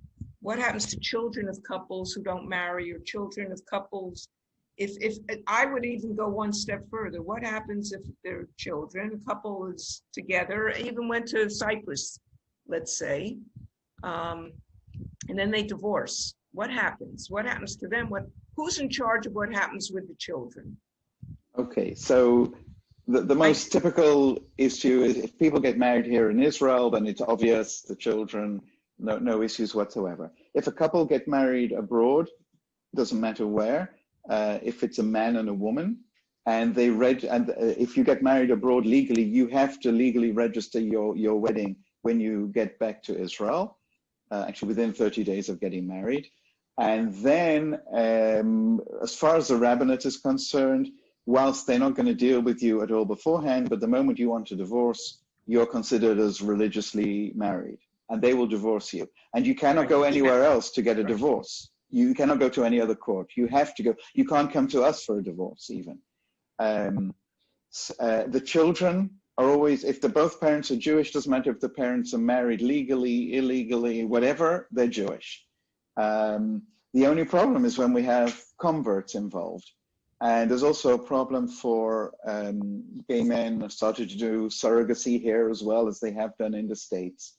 What happens to children of couples who don't marry, or children of couples? If I would even go one step further, what happens if they're children, a couple is together, even went to Cyprus, let's say, and then they divorce? What happens? What happens to them? Who's in charge of what happens with the children? Okay, so the most typical issue is if people get married here in Israel, then it's obvious, the children, no issues whatsoever. If a couple get married abroad, doesn't matter where, if it's a man and a woman, and if you get married abroad legally, you have to legally register your wedding when you get back to Israel, actually within 30 days of getting married. And then, as far as the rabbinate is concerned, whilst they're not going to deal with you at all beforehand, but the moment you want to divorce, you're considered as religiously married, and they will divorce you. And you cannot go anywhere else to get a divorce. You cannot go to any other court. You have to go. You can't come to us for a divorce even. The children are always, if both parents are Jewish, doesn't matter if the parents are married legally, illegally, whatever, they're Jewish. The only problem is when we have converts involved. And there's also a problem for gay men have started to do surrogacy here as well, as they have done in the States.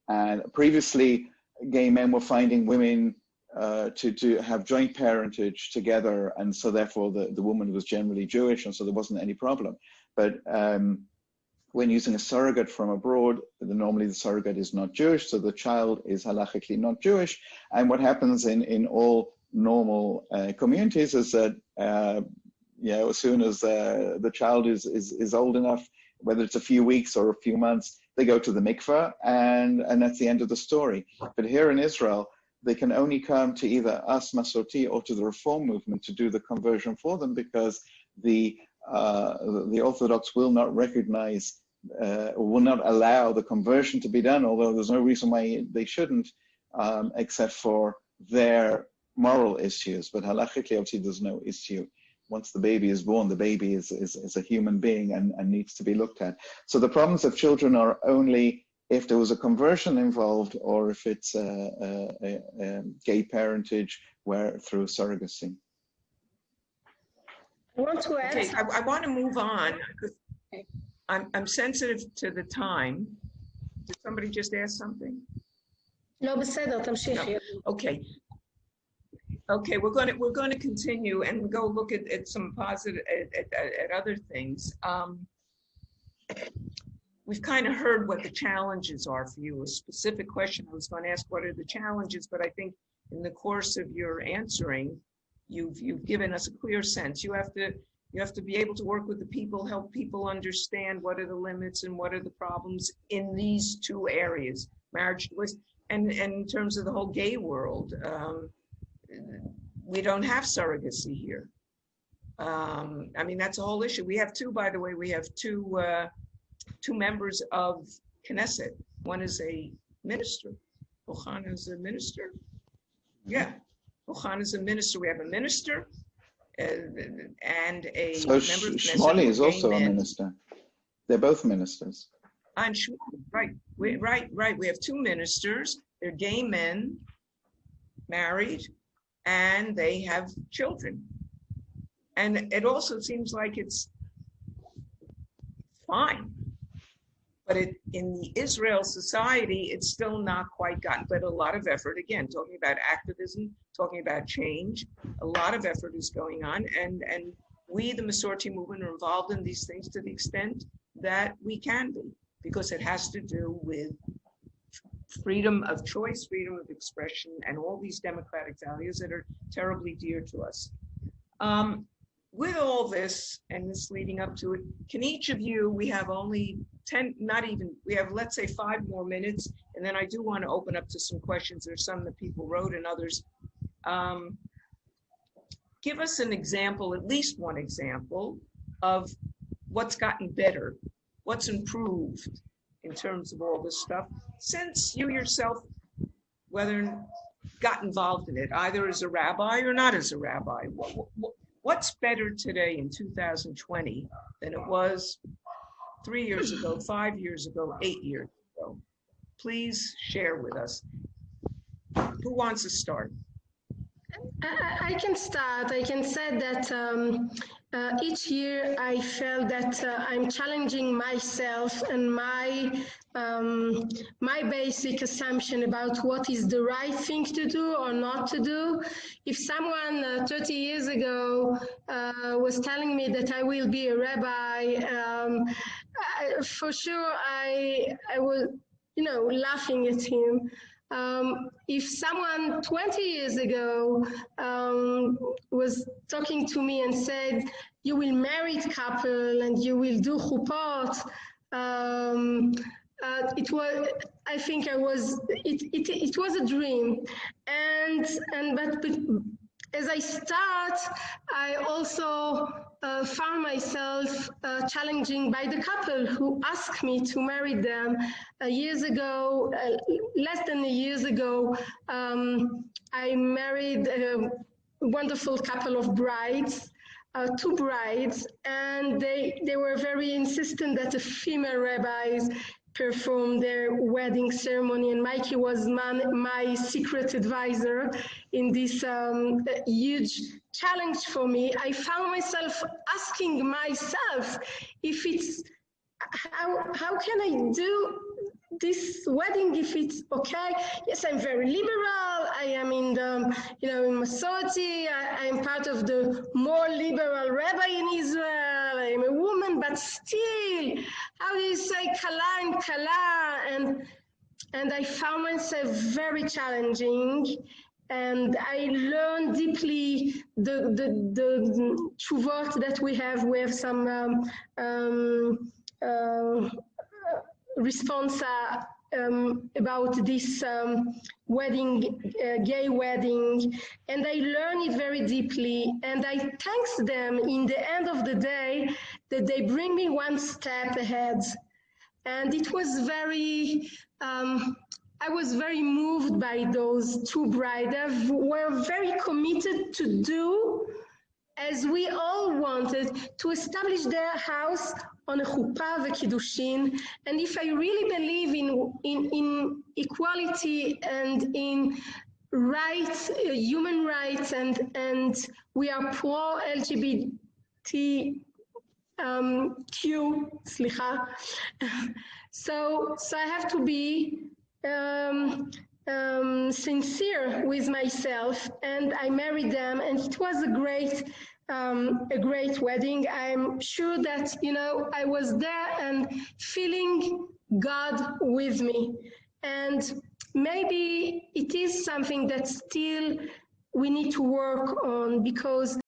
And previously, gay men were finding women to have joint parentage together, and so therefore the woman was generally Jewish, and so there wasn't any problem. But when using a surrogate from abroad, normally the surrogate is not Jewish, so the child is halachically not Jewish. And what happens in all normal communities is that as soon as the child is old enough, whether it's a few weeks or a few months, they go to the mikveh, and that's the end of the story. But here in Israel, they can only come to either us, Masorti, or to the Reform movement to do the conversion for them, because the Orthodox will not recognize or will not allow the conversion to be done, although there's no reason why they shouldn't, except for their moral issues. But halachically, obviously, there's no issue. Once the baby is born, the baby is a human being and needs to be looked at. So the problems of children are only if there was a conversion involved, or if it's gay parentage through surrogacy. I want to add. Okay, I want to move on because I'm sensitive to the time. Did somebody just ask something? לא בסדר, תמשיכי. Okay. Okay, we're going to continue and go look at some positive at other things. We've kind of heard what the challenges are for you. A specific question I was going to ask, what are the challenges? But I think in the course of your answering, you've given us a clear sense. You have to be able to work with the people, help people understand what are the limits and what are the problems in these two areas, marriage, divorce, and in terms of the whole gay world. We don't have surrogacy here. I mean, that's a whole issue. We have two, by the way, we have two members of Knesset. One is a minister. Ochana is a minister. Yeah, Ochana is a minister. We have a minister and a So member of the Knesset Shmuley who is are gay also a men. minister. They're both ministers. And Shmuley, right. Right. We have two ministers. They're gay men, married, and they have children. And it also seems like it's fine. But in the Israel society, it's still not quite gotten, but a lot of effort, again, talking about activism, talking about change, a lot of effort is going on. And we, the Masorti movement, are involved in these things to the extent that we can be, because it has to do with freedom of choice, freedom of expression, and all these democratic values that are terribly dear to us. With all this and this leading up to it, can each of you, we have only 10, not even, we have, let's say 5 more minutes, and then I do want to open up to some questions. There's some that people wrote and others. Give us an example, at least one example, of what's gotten better, what's improved in terms of all this stuff, since you yourself, whether got involved in it, either as a rabbi or not as a rabbi. What's better today in 2020 than it was 3 years ago, 5 years ago, 8 years ago? Please share with us. Who wants to start? I can start. I can say that each year I felt that I'm challenging myself and my basic assumption about what is the right thing to do or not to do. If someone 30 years ago was telling me that I will be a rabbi, for sure I was, laughing at him. If someone 20 years ago was talking to me and said, you will marry couple and you will do chuppot, it was, I think it was a dream. But as I start, I also found myself challenging by the couple who asked me to marry them years ago, less than a year ago. I married a wonderful couple of brides, 2 brides, and they were very insistent that the female rabbis perform their wedding ceremony, and Mikey was my secret advisor in this huge challenge for me. I found myself asking myself if it's, how can I do this wedding if it's okay? Yes, I'm very liberal. I am in the, in Masorti. I am part of the more liberal rabbi in Israel. I am a woman, but still, how do you say kala and kala? And I found myself very challenging. And I learned deeply the tshuvot that we have. We have some response about this wedding, gay wedding, and I learned it very deeply, and I thank them in the end of the day that they bring me one step ahead. And it was very, I was very moved by those 2 brides who were very committed to do as we all wanted, to establish their house on a chuppah v'kiddushin. And if I really believe in equality and in rights, human rights, and we are pro-LGBTQ, so I have to be sincere with myself, and I married them, and it was a great wedding. I'm sure that, I was there and feeling God with me. And maybe it is something that still we need to work on, because